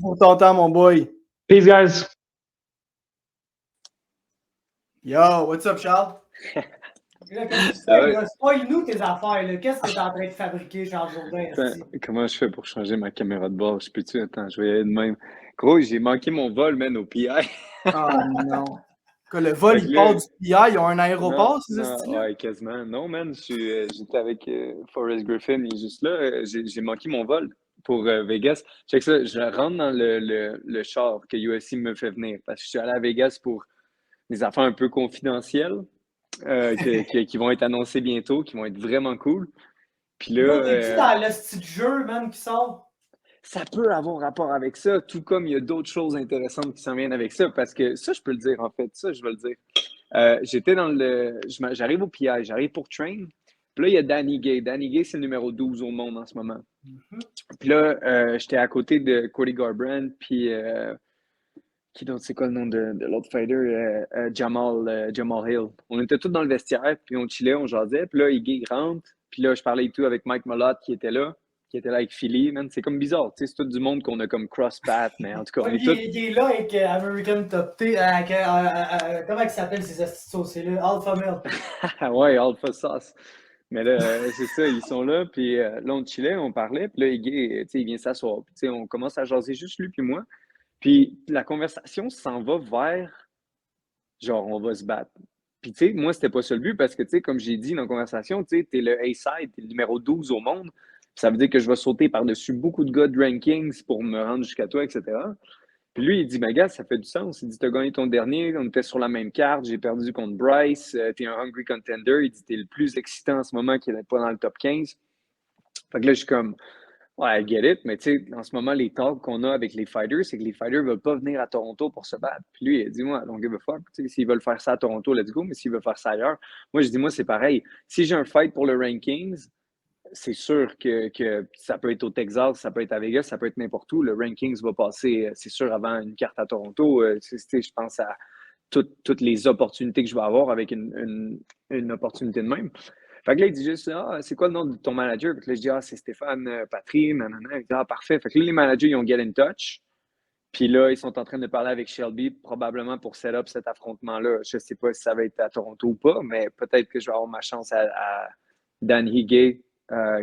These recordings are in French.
pour ton temps, mon boy. Peace, guys. Yo, what's up, Charles? Là, qu'est-ce que tu fais, là? Spoil-nous tes affaires, là. Qu'est-ce que t'es en train de fabriquer, Charles Jourdain? Comment je fais pour changer ma caméra de bord? Je peux-tu? Attends, je vais y aller de même. Gros, j'ai manqué mon vol, man, au PI. Oh non. Le vol, il part du PI, ils ont un aéroport, c'est ça? Ouais, quasiment. Non, man, j'étais avec Forrest Griffin, il est juste là. J'ai manqué mon vol pour Vegas. Check ça, je rentre dans le char que USC me fait venir parce que je suis allé à Vegas pour des affaires un peu confidentielles qui vont être annoncées bientôt, qui vont être vraiment cool. Puis là. T'es-tu dans le style jeu, man, qui sort? Ça peut avoir rapport avec ça, tout comme il y a d'autres choses intéressantes qui s'en viennent avec ça, parce que ça, je peux le dire, en fait. Ça, je vais le dire. J'étais dans le. J'arrive au PI, j'arrive pour Train. Puis là, il y a Danny Gay. Danny Gay, c'est le numéro 12 au monde en ce moment. Puis là, j'étais à côté de Cody Garbrandt, puis. Qui d'autre, c'est quoi le nom de l'autre fighter? Jamal Hill. On était tous dans le vestiaire, puis on chillait, on jasait. Puis là, Iggy rentre. Puis là, je parlais et tout avec Mike Malott qui était là avec Philly, man. C'est comme bizarre, tu sais, c'est tout du monde qu'on a comme cross-path, mais en tout cas, on est tous... Il est là avec American Top T, comment il s'appelle ces astuces saucés-là? Alpha Male. Ouais, Alpha Sauce. Mais là, c'est ça, ils sont là, puis là, on chillait, on parlait, puis là, Iggy, tu sais, il vient s'asseoir. Puis tu sais, on commence à jaser juste lui puis moi. Puis la conversation s'en va vers, genre, on va se battre. Puis tu sais, moi, c'était pas ça le but, parce que tu sais, comme j'ai dit dans la conversation, tu sais, t'es le A-side, t'es le numéro 12 au monde. Ça veut dire que je vais sauter par-dessus beaucoup de gars de rankings pour me rendre jusqu'à toi, etc. Puis lui, il dit, mais gars, ça fait du sens. Il dit, t'as gagné ton dernier, on était sur la même carte, j'ai perdu contre Bryce, t'es un hungry contender. Il dit, t'es le plus excitant en ce moment qui n'est pas dans le top 15. Fait que là, je suis comme, ouais, I get it, mais tu sais, en ce moment, les talks qu'on a avec les fighters, c'est que les fighters ne veulent pas venir à Toronto pour se battre. Puis lui, il a dit, moi, don't give a fuck. S'ils veulent faire ça à Toronto, let's go, mais s'ils veulent faire ça ailleurs, moi, je dis, moi, c'est pareil. Si j'ai un fight pour le rankings, c'est sûr que ça peut être au Texas, ça peut être à Vegas, ça peut être n'importe où. Le rankings va passer, c'est sûr, avant une carte à Toronto. Je pense à toutes les opportunités que je vais avoir avec une opportunité de même. Fait que là, il dit juste, c'est quoi le nom de ton manager? Fait que là, je dis, c'est Stéphane Patry, nanana. Il dit, parfait. Fait que là, les managers, ils ont get in touch. Puis là, ils sont en train de parler avec Shelby, probablement pour set up cet affrontement-là. Je ne sais pas si ça va être à Toronto ou pas, mais peut-être que je vais avoir ma chance à Dan Higay,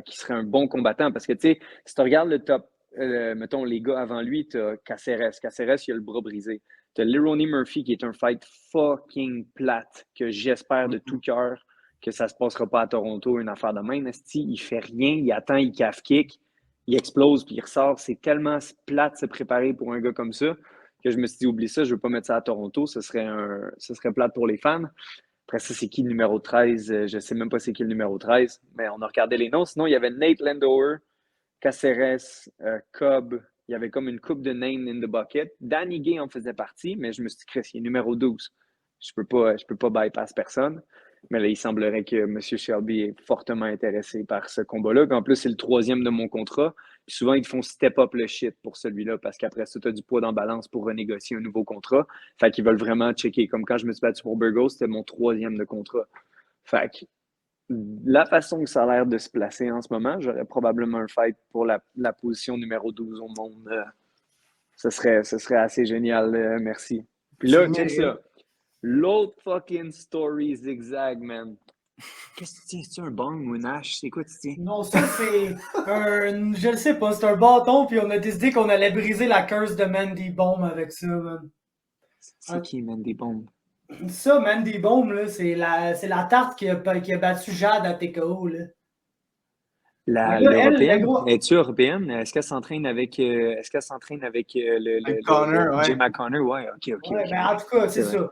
qui serait un bon combattant. Parce que, tu sais, si tu regardes le top, mettons, les gars avant lui, tu as Caceres. Caceres, il a le bras brisé. Tu as Lerone Murphy, qui est un fight fucking plate, que j'espère de tout cœur que ça ne se passera pas à Toronto, une affaire de main. Il ne fait rien, il attend, il calf kick, il explose, puis il ressort. C'est tellement plate de se préparer pour un gars comme ça que je me suis dit, oublie ça, je ne veux pas mettre ça à Toronto, ce serait plate pour les fans. Après ça, c'est qui le numéro 13? Je ne sais même pas c'est qui le numéro 13, mais on a regardé les noms. Sinon, il y avait Nate Landauer, Caceres, Cobb. Il y avait comme une coupe de names in the bucket. Danny Gay en faisait partie, mais je me suis dit, Chris, il est numéro 12. Je peux pas bypass personne. Mais là, il semblerait que M. Shelby est fortement intéressé par ce combat-là. Puis en plus, c'est le 3e de mon contrat. Puis souvent, ils font step up le shit pour celui-là parce qu'après ça, tu as du poids dans balance pour renégocier un nouveau contrat. Fait qu'ils veulent vraiment checker. Comme quand je me suis battu pour Burgos, c'était mon 3e de contrat. Fait que la façon que ça a l'air de se placer en ce moment, j'aurais probablement un fight pour la position numéro 12 au monde. Ce serait assez génial. Merci. Puis là, check ça. L'autre fucking story zigzag, man. Qu'est-ce que tu tiens? C'est-tu un bong ou une hache? C'est quoi tu tiens? Non, ça, c'est je ne sais pas, c'est un bâton, puis on a décidé qu'on allait briser la curse de Mandy Bomb avec ça, man. C'est qui, Mandy Bomb? Ça, Mandy Bomb, là, c'est la tarte qui a battu Jade à TKO, là. L'européenne? Es-tu européenne? Est-ce qu'elle s'entraîne avec le Jay McConnor? Ouais, ok. Ouais, ben, en tout cas, c'est ça.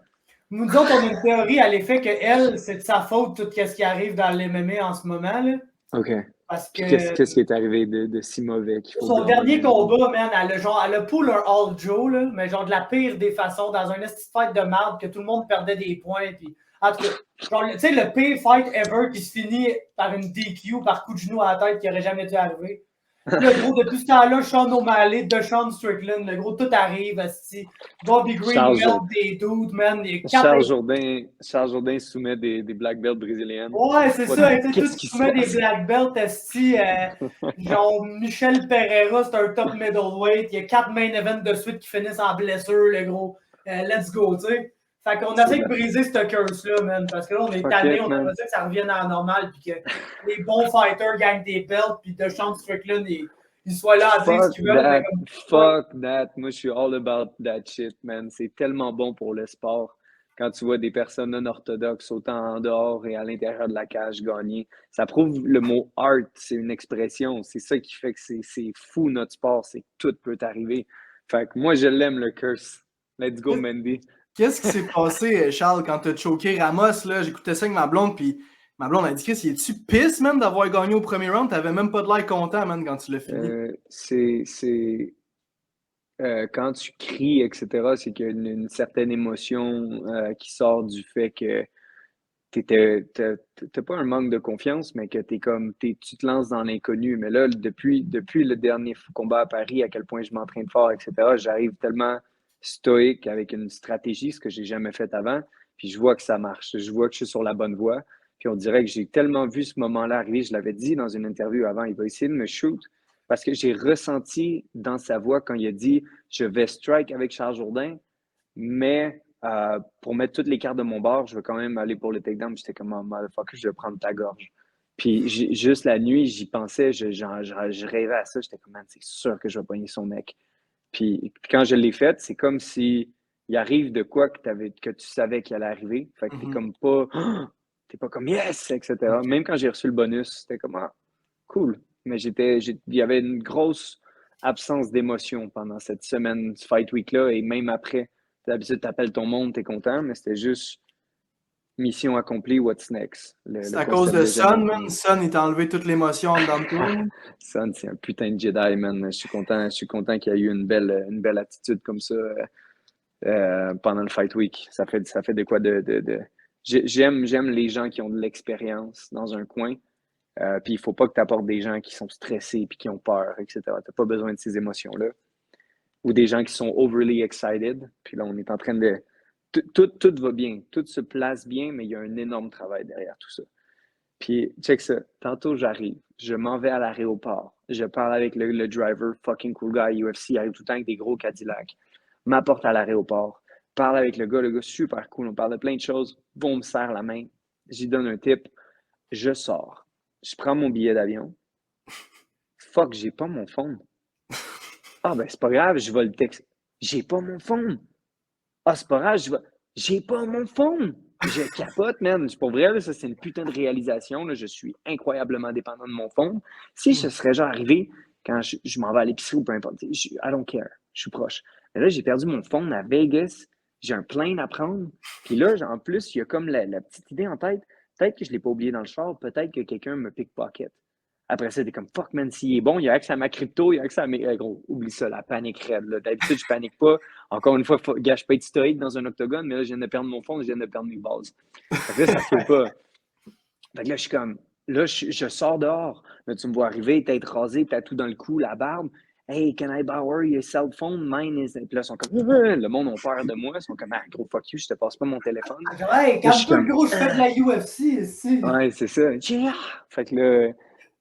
Nous autres, on a une théorie à l'effet qu'elle, c'est de sa faute tout ce qui arrive dans le MMA en ce moment, là. OK. Parce que... Qu'est-ce qui est arrivé de si mauvais qu'il faut son dernier combat, man, elle a pull un All Joe, là, mais genre de la pire des façons, dans un esti fight de merde, que tout le monde perdait des points, puis... En tout cas, tu sais, le pire fight ever qui se finit par une DQ, par coup de genou à la tête qui n'aurait jamais dû arriver. Le gros, depuis ce temps-là, Sean O'Malley, Sean Strickland, le gros, tout arrive, asti. Bobby Green Charles melt Jourdain. des dudes, man. Les Charles Jourdain soumet des black belts brésiliennes. Ouais, c'est ça. Tu sais, tout Qu'est-ce qui se souvent des passe? black belts, asti. Genre, Michel Pereira, c'est un top middleweight. Il y a 4 main events de suite qui finissent en blessure, le gros. Let's go, tu sais. Fait qu'on essaie de briser cette curse-là, man. Parce que là, on est tanné, on aimerait ça que ça revienne à la normale, puis que les bons fighters gagnent des belts, puis Sean Strickland, il soit là à dire ce qu'ils veulent. Fuck that. Moi, je suis all about that shit, man. C'est tellement bon pour le sport quand tu vois des personnes non orthodoxes, autant en dehors et à l'intérieur de la cage, gagner. Ça prouve le mot art, c'est une expression. C'est ça qui fait que c'est fou notre sport, c'est que tout peut arriver. Fait que moi, je l'aime, le curse. Let's go, Mandy. Qu'est-ce qui s'est passé, Charles, quand t'as choqué Ramos, là? J'écoutais ça avec ma blonde, puis ma blonde a dit, Chris, es-tu pisse, même, d'avoir gagné au premier round? T'avais même pas de l'air content, man, quand tu l'as fini. Quand tu cries, etc., c'est qu'il y a une certaine émotion qui sort du fait que t'as pas un manque de confiance, mais que tu te lances dans l'inconnu. Mais là, depuis le dernier combat à Paris, à quel point je m'entraîne fort, etc., j'arrive tellement stoïque avec une stratégie, ce que j'ai jamais fait avant, puis je vois que ça marche. Je vois que je suis sur la bonne voie. Puis on dirait que j'ai tellement vu ce moment-là arriver, je l'avais dit dans une interview avant, il va essayer de me shoot, parce que j'ai ressenti dans sa voix quand il a dit « Je vais strike avec Charles Jourdain, mais pour mettre toutes les cartes de mon bord, je vais quand même aller pour le takedown. » J'étais comme « Motherfucker, je vais prendre ta gorge. » Puis juste la nuit, j'y pensais, je rêvais à ça. J'étais comme « C'est sûr que je vais pogner son mec. » Puis quand je l'ai fait, c'est comme si il arrive de quoi que tu savais qu'il allait arriver. Fait que t'es pas comme yes, etc. Même quand j'ai reçu le bonus, c'était comme cool. Mais il y avait une grosse absence d'émotion pendant cette semaine du Fight Week-là et même après. D'habitude, tu appelles ton monde, tu es content, mais c'était juste mission accomplie, what's next? C'est à cause de Son, man. Son, il t'a enlevé toute l'émotion en dedans de toi. Son, c'est un putain de Jedi, man. Je suis content qu'il y ait eu une belle attitude comme ça pendant le Fight Week. Ça fait de quoi J'aime les gens qui ont de l'expérience dans un coin. Puis il faut pas que tu apportes des gens qui sont stressés puis qui ont peur, etc. Tu n'as pas besoin de ces émotions-là. Ou des gens qui sont overly excited. Puis là, on est en train de... Tout va bien. Tout se place bien, mais il y a un énorme travail derrière tout ça. Puis, check ça. Tantôt, j'arrive. Je m'en vais à l'aéroport. Je parle avec le driver, fucking cool guy, UFC. Il arrive tout le temps avec des gros Cadillacs. M'apporte à l'aéroport. Parle avec le gars super cool. On parle de plein de choses. Bon, me serre la main. J'y donne un tip. Je sors. Je prends mon billet d'avion. Fuck, j'ai pas mon phone. Ah, ben, c'est pas grave, je vais le texter. J'ai pas mon phone. Ah, c'est pas grave, j'ai pas mon phone. Je capote, man. Pour vrai, là, ça, c'est une putain de réalisation. Là. Je suis incroyablement dépendant de mon phone. Si ce serait genre arrivé quand je m'en vais à l'épicerie ou peu importe, I don't care. Je suis proche. Mais là, j'ai perdu mon phone à Vegas. J'ai un plane à prendre. Puis là, en plus, il y a comme la petite idée en tête. Peut-être que je ne l'ai pas oublié dans le char. Peut-être que quelqu'un me pickpocket. Après ça, t'es comme fuck, man, s'il est bon, il y a accès à ma crypto, il y a accès à mes. Gros, oublie ça, la panique raide. D'habitude, je panique pas. Encore une fois, gars, je peux être stoïque dans un octogone, mais là, je viens de perdre mon fond, je viens de perdre mes bases. Fait que là, ça se fait pas. Fait que là, je suis comme. Là, je sors dehors. Là, tu me vois arriver, tête rasée, tout dans le cou, la barbe. Hey, can I borrow your cell phone? Mine is. Puis là, ils sont comme. Le monde a peur de moi. Ils sont comme, gros, fuck you, je te passe pas mon téléphone. Hey, calme-toi, le gros, je fais de la UFC ici. Ouais, c'est ça. Yeah! Fait que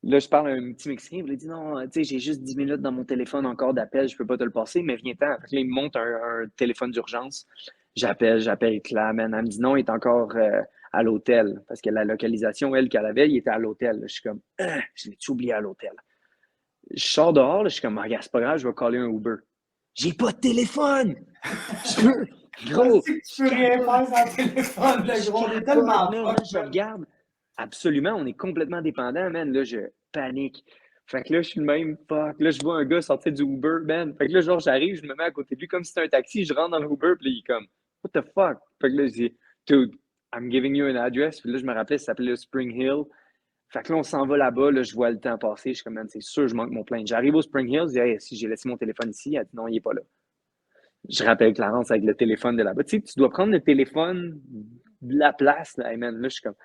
là, je parle à un petit Mexicain, il me dit non, tu sais, j'ai juste 10 minutes dans mon téléphone encore d'appel, je peux pas te le passer, mais viens-t'en. Fait que là, il me monte un téléphone d'urgence. J'appelle Claire, man. Elle me dit non, il est encore à l'hôtel. Parce que la localisation, elle, qu'elle avait, il était à l'hôtel. Je suis comme, je l'ai-tu oublié à l'hôtel? Je sors dehors, là, je suis comme, regarde, c'est pas grave, je vais caller un Uber. J'ai pas de téléphone! Gros! Tu peux rien faire sans téléphone, le gros. On est tellement là, je regarde. Absolument, on est complètement dépendant, man. Là, je panique. Fait que là, je suis le même, fuck. Là, je vois un gars sortir du Uber, man. Fait que là, genre, j'arrive, je me mets à côté de lui comme si c'était un taxi, je rentre dans le Uber, puis là, il est comme, what the fuck? Fait que là, je dis, dude, I'm giving you an address. Puis là, je me rappelais, ça s'appelait Spring Hill. Fait que là, on s'en va là-bas, là, je vois le temps passer, je suis comme, man, c'est sûr, je manque mon plein. J'arrive au Spring Hill, je dis, hey, si j'ai laissé mon téléphone ici, elle dit, non, il est pas là. Je rappelle Clarence avec le téléphone de là-bas. Tu sais, tu dois prendre le téléphone de la place, là, hey, man. Là, je suis comme,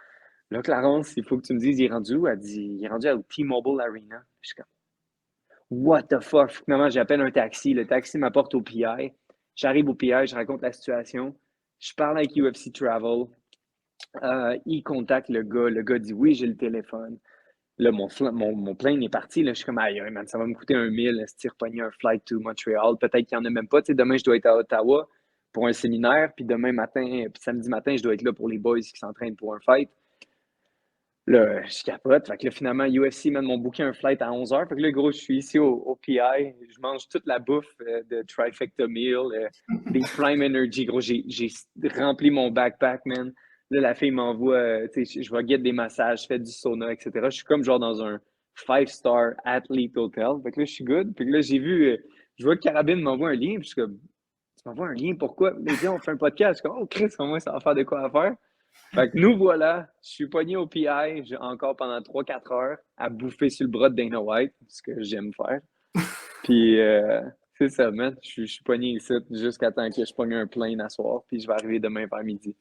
là, Clarence, il faut que tu me dises, il est rendu où? Elle dit, il est rendu au T-Mobile Arena. Je suis comme, What the fuck? Finalement, j'appelle un taxi. Le taxi m'apporte au PI. J'arrive au PI, je raconte la situation. Je parle avec UFC Travel. Il contacte le gars. Le gars dit oui, j'ai le téléphone. Là, mon plane est parti. Là, je suis comme, aïe, man, ça va me coûter 1 000. Si repogner un flight to Montréal. Peut-être qu'il n'y en a même pas. Tu sais, demain, je dois être à Ottawa pour un séminaire. Puis demain matin, puis samedi matin, je dois être là pour les boys qui s'entraînent pour un fight. Là, je capote. Fait que là, finalement, UFC m'ont booké un flight à 11h. Fait que là, gros, je suis ici au PI. Je mange toute la bouffe de Trifecta Meal, des Prime Energy. Gros, j'ai rempli mon backpack, man. Là, la fille m'envoie, tu sais, je vais get des massages, je fais du sauna, etc. Je suis comme genre dans un 5-star athlete hotel. Fait que là, je suis good. Puis là, j'ai vu, je vois que Carabine m'envoie un lien. Puis je suis comme, tu m'envoies un lien, pourquoi? Mais dis, on fait un podcast. Je suis comme, oh, Chris, au moins, ça va faire de quoi à faire. Fait que nous voilà, je suis pogné au PI encore pendant 3-4 heures à bouffer sur le bras de Dana White, ce que j'aime faire. Puis c'est ça, man. Je suis pogné ici jusqu'à temps que je pogne un plane à soir, puis je vais arriver demain vers midi.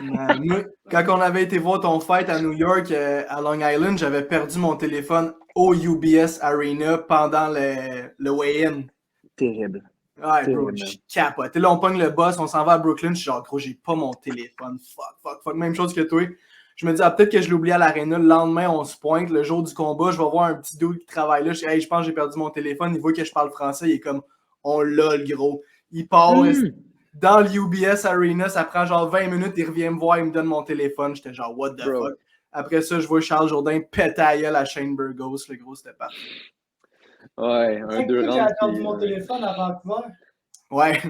Moi, quand on avait été voir ton fight à New York, à Long Island, j'avais perdu mon téléphone au UBS Arena pendant le weigh-in. Terrible. Ouais, bro, je capote. Là, on pogne le boss, on s'en va à Brooklyn. Je suis genre, gros, j'ai pas mon téléphone. Fuck. Même chose que toi. Je me dis, peut-être que je l'ai oublié à l'aréna. Le lendemain, on se pointe. Le jour du combat, je vais voir un petit dude qui travaille là. Je pense que j'ai perdu mon téléphone. Il voit que je parle français. Il est comme, on l'a, le gros. Il part dans l'UBS Arena. Ça prend genre 20 minutes. Il revient me voir. Il me donne mon téléphone. J'étais genre, what the fuck. Après ça, je vois Charles Jourdain péter à gueule à Shane Burgos. Le gros, c'était parfait. Ouais, un 2 rounds. J'ai perdu mon téléphone à Vancouver. Ouais.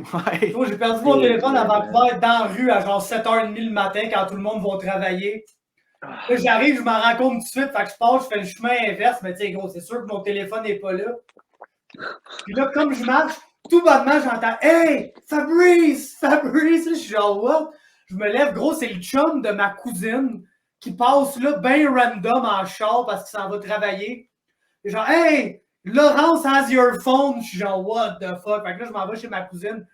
Moi, j'ai perdu mon téléphone à Vancouver dans la rue à genre 7h30 le matin quand tout le monde va travailler. Là, j'arrive, je m'en rends compte tout de suite. Fait que je passe, je fais le chemin inverse. Mais tu sais, gros, c'est sûr que mon téléphone n'est pas là. Puis là, comme je marche, tout bonnement, j'entends « Hey, Fabrice! Fabrice! » Je suis genre « What? » Je me lève, gros, c'est le chum de ma cousine qui passe là, ben random en char parce qu'il s'en va travailler. Et genre « Hey! Laurence has your phone! » Je suis genre « What the fuck? » Fait que là, je m'en vais chez ma cousine.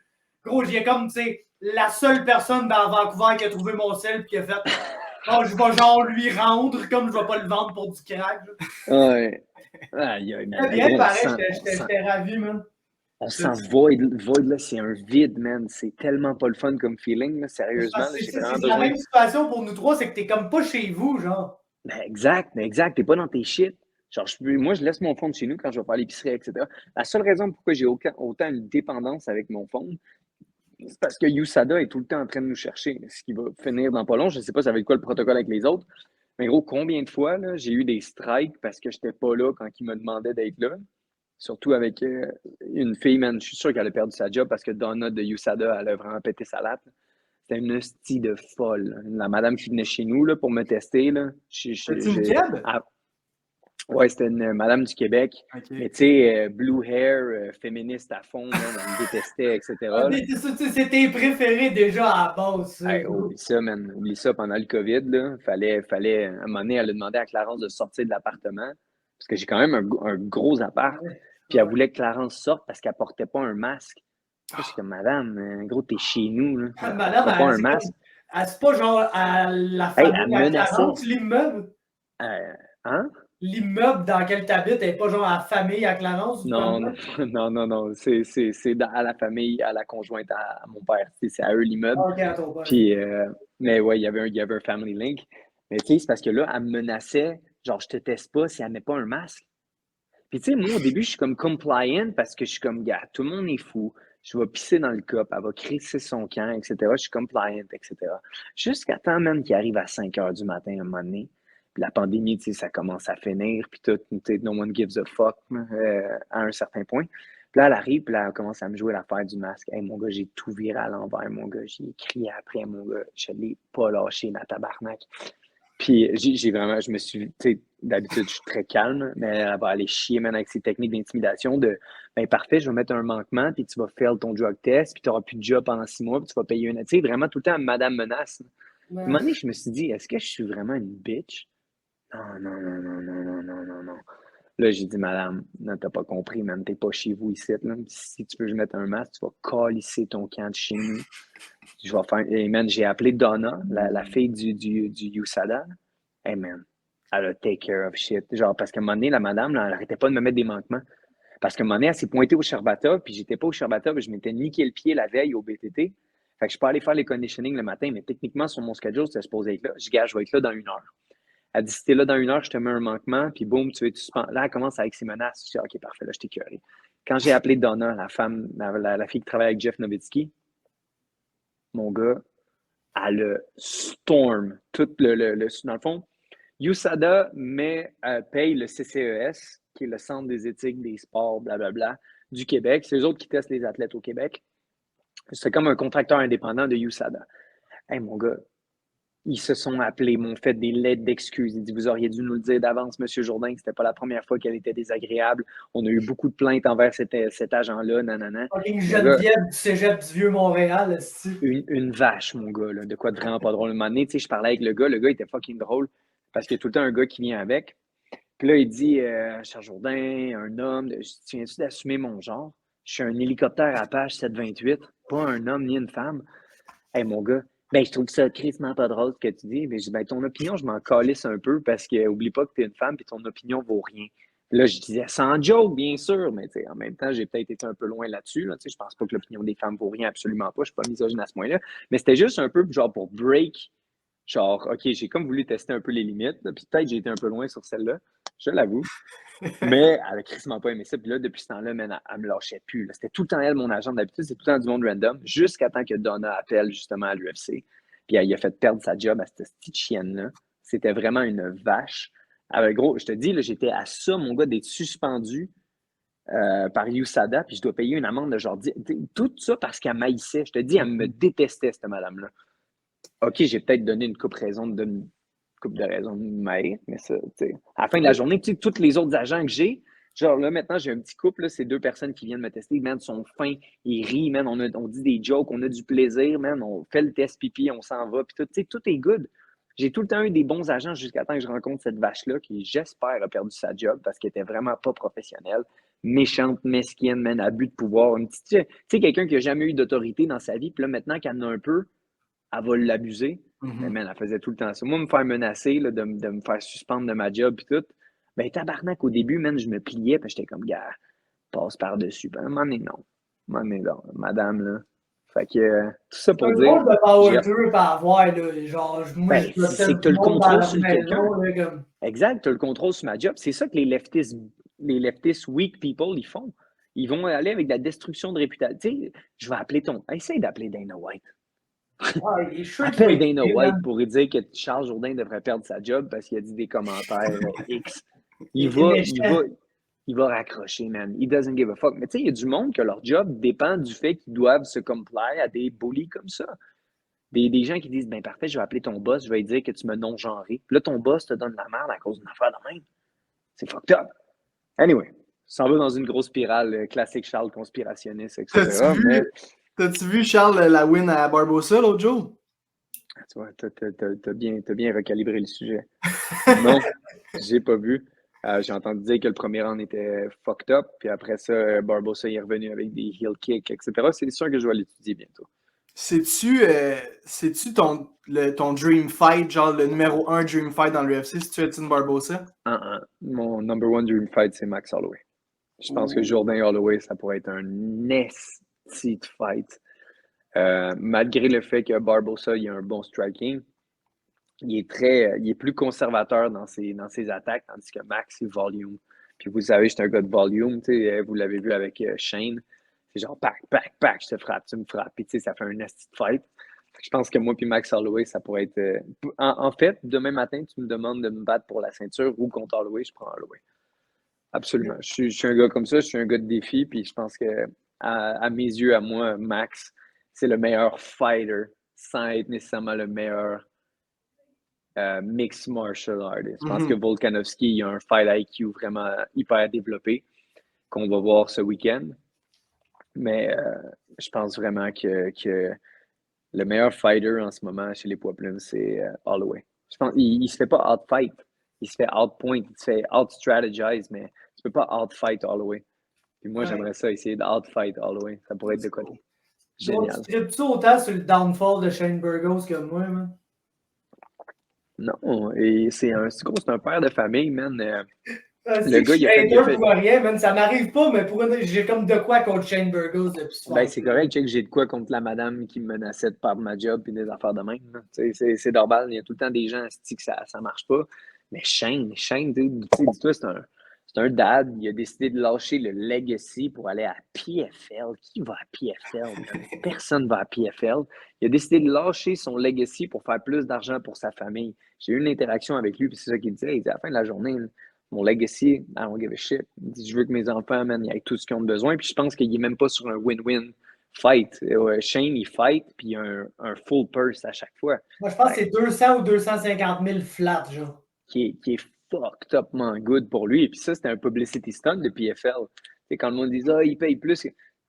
Gros, j'ai comme, tu sais, la seule personne dans Vancouver qui a trouvé mon sel et qui a fait « Oh, je vais genre lui rendre comme je vais pas le vendre pour du crack. » Ouais. Aïe, bien pareil, j'étais ravi, man. On sent void là, c'est un vide, man. C'est tellement pas le fun comme feeling, là, sérieusement. C'est la même situation pour nous trois, c'est que t'es comme pas chez vous, genre. Ben exact, t'es pas dans tes shit. Genre, moi, je laisse mon phone chez nous quand je vais faire l'épicerie, etc. La seule raison pourquoi j'ai autant une dépendance avec mon phone, c'est parce que USADA est tout le temps en train de nous chercher. Ce qui va finir dans pas long. Je ne sais pas ça va être quoi le protocole avec les autres. Mais gros, combien de fois là, j'ai eu des strikes parce que je n'étais pas là quand ils me demandaient d'être là? Surtout avec une fille, man, je suis sûr qu'elle a perdu sa job parce que Donna de USADA, elle a vraiment pété sa latte. C'était une hostie de folle. La madame qui venait chez nous là, pour me tester. C'est une keb? Ouais, c'était une madame du Québec. Okay. Mais tu sais, blue hair, féministe à fond, elle me détestait, etc. C'est tes préférés déjà à la base. Hey, oublie ça, man. Oublie ça pendant le COVID. Là. Fallait, à un moment donné, elle a demandé à Clarence de sortir de l'appartement. Parce que j'ai quand même un gros appart. Puis elle voulait que Clarence sorte parce qu'elle portait pas un masque. Je suis comme, madame, gros, t'es chez nous. Là. Madame, pas un masque. C'est pas genre à la famille à Clarence, l'immeuble? Hein? L'immeuble dans lequel tu habites n'est pas genre à la famille à Clarence? Non. C'est à la famille, à la conjointe, à mon père. C'est à eux l'immeuble. Okay, à ton père. Puis, mais ouais, il y avait un family link. Mais tu sais, c'est parce que là, elle me menaçait, genre, je te teste pas si elle met pas un masque. Puis tu sais, moi, au début, je suis comme compliant parce que je suis comme, gars, tout le monde est fou. Je vais pisser dans le cup, elle va crisser son camp, etc. Je suis compliant, etc. Jusqu'à temps, même, qu'il arrive à 5h du matin, à un moment donné. Puis la pandémie, tu sais, ça commence à finir, puis tout, tu sais, no one gives a fuck à un certain point. Puis là, elle arrive, puis là, elle commence à me jouer l'affaire du masque. Hey, mon gars, j'ai tout viré à l'envers, mon gars. J'ai crié après, mon gars. Je l'ai pas lâché, la tabarnak. Puis j'ai vraiment, je me suis, tu sais, d'habitude, je suis très calme, mais elle va aller chier, man, avec ses techniques d'intimidation de, ben parfait, je vais mettre un manquement, puis tu vas faire ton drug test, puis tu n'auras plus de job pendant 6 mois, puis tu vas payer une, tu sais, vraiment tout le temps, madame menace. Ouais. À un moment donné, je me suis dit, est-ce que je suis vraiment une bitch? Non. Là, j'ai dit, madame, non, t'as pas compris, man, t'es pas chez vous ici, là. Si tu veux que je mette un masque, tu vas calisser ton camp de chez nous. Je vais faire. Hey, man, j'ai appelé Donna, la fille du USADA. Hey, man, elle a take care of shit. Genre, parce qu'à un moment donné, la madame, là, elle arrêtait pas de me mettre des manquements. Parce qu'à un moment donné, elle s'est pointée au Sherbata, puis j'étais pas au Sherbata, puis je m'étais niqué le pied la veille au BTT. Fait que je peux aller faire les conditioning le matin, mais techniquement, sur mon schedule, c'était supposé être là. Je gage, je vais être là dans 1 heure. Elle dit, si t'es là dans 1 heure, je te mets un manquement, puis boum, tu es suspendu. Là, elle commence avec ses menaces. Je dis, OK, parfait, là, je t'ai curé. Quand j'ai appelé Donna, la femme, la fille qui travaille avec Jeff Nowitzki, mon gars, elle a storm tout dans le fond. USADA paye le CCES, qui est le Centre des éthiques des sports, blablabla, du Québec. C'est eux autres qui testent les athlètes au Québec. C'est comme un contracteur indépendant de USADA. Hey, mon gars, ils se sont appelés, m'ont fait des lettres d'excuses. Ils disent, vous auriez dû nous le dire d'avance, M. Jourdain, que c'était pas la première fois qu'elle était désagréable. On a eu beaucoup de plaintes envers cet agent-là, nanana. Une Geneviève du cégep du Vieux-Montréal, une vache, mon gars, là, de quoi de vraiment pas drôle. Un moment donné, je parlais avec le gars était fucking drôle, parce qu'il y a tout le temps un gars qui vient avec. Puis là, il dit, cher Jourdain, un homme, tu viens-tu d'assumer mon genre? Je suis un hélicoptère Apache 728, pas un homme ni une femme. Hey, mon gars, ben, je trouve ça crissement pas drôle ce que tu dis. Mais je dis, ben, ton opinion, je m'en calisse un peu parce que oublie pas que tu es une femme et ton opinion vaut rien. Là, je disais, sans joke, bien sûr, mais en même temps, j'ai peut-être été un peu loin là-dessus. Là, je pense pas que l'opinion des femmes vaut rien, absolument pas. Je suis pas misogyne à ce point-là. Mais c'était juste un peu genre pour break. Genre, OK, j'ai comme voulu tester un peu les limites. Là, puis peut-être j'ai été un peu loin sur celle-là. Je l'avoue. Mais elle a crissement pas aimé ça. Puis là, depuis ce temps-là, elle me lâchait plus. Là. C'était tout le temps elle, mon agent. D'habitude, c'est tout le temps du monde random, jusqu'à temps que Donna appelle justement à l'UFC. Puis elle a fait perdre sa job à cette petite chienne-là. C'était vraiment une vache. Alors, gros, je te dis, là, j'étais à ça, mon gars, d'être suspendu par USADA, puis je dois payer une amende de genre 10. Tout ça parce qu'elle maïssait. Je te dis, elle me détestait, cette madame-là. OK, j'ai peut-être donné une couple de raisons de m'haïr, mais ça, tu sais. À la fin de la journée, tu sais, tous les autres agents que j'ai, genre là, maintenant, j'ai un petit couple, là, c'est 2 personnes qui viennent me tester, man, sont fins, ils rient, man, on dit des jokes, on a du plaisir, man, on fait le test pipi, on s'en va, puis tout, tu sais, tout est good. J'ai tout le temps eu des bons agents jusqu'à temps que je rencontre cette vache-là qui, j'espère, a perdu sa job parce qu'elle était vraiment pas professionnelle, méchante, mesquine, man, abus de pouvoir, tu sais, quelqu'un qui a jamais eu d'autorité dans sa vie, puis là, maintenant qu'elle en a un peu, elle va l'abuser. Mais man, elle faisait tout le temps ça. Moi, me faire menacer, là, de me faire suspendre de ma job et tout, ben tabarnak, au début, man, je me pliais, puis j'étais comme, gars, passe par-dessus. Ben, à un moment donné, non. À un moment donné, non. Madame, là. Fait que, tout ça pour dire... C'est un drôle de power trip à avoir, là. Genre, moi, ben, je c'est que tu as le contrôle sur quelqu'un. Comme... Exact, tu as le contrôle sur ma job. C'est ça que les leftistes weak people, ils font. Ils vont aller avec la destruction de réputation. Tu sais, je vais appeler essaye d'appeler Dana White. Appelle Dana White pour lui dire que Charles Jourdain devrait perdre sa job parce qu'il a dit des commentaires X. Il va raccrocher, man. He doesn't give a fuck. Mais tu sais, il y a du monde que leur job dépend du fait qu'ils doivent se comply à des bullies comme ça. Des gens qui disent, ben parfait, je vais appeler ton boss, je vais lui dire que tu me non-genré. Puis là, ton boss te donne la merde à cause d'une affaire de même. C'est fucked up. Anyway, ça s'en va dans une grosse spirale classique Charles conspirationniste, etc. T'as-tu vu, Charles, la win à Barbossa l'autre jour? Tu vois, t'as bien recalibré le sujet. Non, j'ai pas vu. J'ai entendu dire que le premier round était fucked up, puis après ça, Barbossa est revenu avec des heel kicks, etc. C'est sûr que je vais l'étudier bientôt. C'est-tu ton dream fight, genre le numéro 1 dream fight dans l'UFC, si tu es une Barbossa? Mon number 1 dream fight, c'est Max Holloway. Je pense que Jourdain Holloway, ça pourrait être un nasty fight. Malgré le fait que Barbossa, il a un bon striking, il est plus conservateur dans ses attaques, tandis que Max, c'est volume. Puis vous savez, c'est un gars de volume, vous l'avez vu avec Shane. C'est genre, pack, je te frappe, tu me frappes. Puis ça fait un nasty fight. Je pense que moi puis Max Holloway, ça pourrait être... En fait, demain matin, tu me demandes de me battre pour la ceinture ou contre Holloway, je prends Holloway. Absolument. Je suis un gars comme ça, je suis un gars de défi, puis je pense que à mes yeux, à moi, Max, c'est le meilleur fighter sans être nécessairement le meilleur mixed martial artist. Je pense que Volkanovski, il a un fight IQ vraiment hyper développé qu'on va voir ce week-end. Mais je pense vraiment que le meilleur fighter en ce moment chez les poids plumes, c'est Holloway. Je pense il se fait pas out-fight. Il se fait out-point, il se fait out-strategize, mais tu peux pas out-fight Holloway. Puis moi, j'aimerais ça, essayer de-out-fight Holloway. Ça pourrait être de quoi. Génial. Tu tripes-tu autant sur le downfall de Shane Burgos que moi, man? Non, et c'est un père de famille, man. C'est que je gars, suis il a hater fait. pour rien, man. Ça m'arrive pas, mais j'ai comme de quoi contre Shane Burgos depuis ce Ben, c'est correct, check, j'ai de quoi contre la madame qui me menaçait de perdre ma job et des affaires de même. Là. C'est normal, il y a tout le temps des gens qui que ça marche pas. Mais Shane, dis-toi, c'est un dad. Il a décidé de lâcher le legacy pour aller à PFL. Qui va à PFL? Personne va à PFL. Il a décidé de lâcher son legacy pour faire plus d'argent pour sa famille. J'ai eu une interaction avec lui, puis c'est ça qu'il disait. Il dit à la fin de la journée, là, mon legacy, I don't give a shit. Il dit, je veux que mes enfants, man, ils aient tout ce qu'ils ont besoin. Puis je pense qu'il n'est même pas sur un win-win fight. Shane, il fight, puis il y a un full purse à chaque fois. Moi, je pense que c'est 200 ou 250 000 flat, genre. Qui est fucked upment good pour lui. Puis ça, c'était un publicity stunt de PFL. C'est quand le monde dit, il paye plus.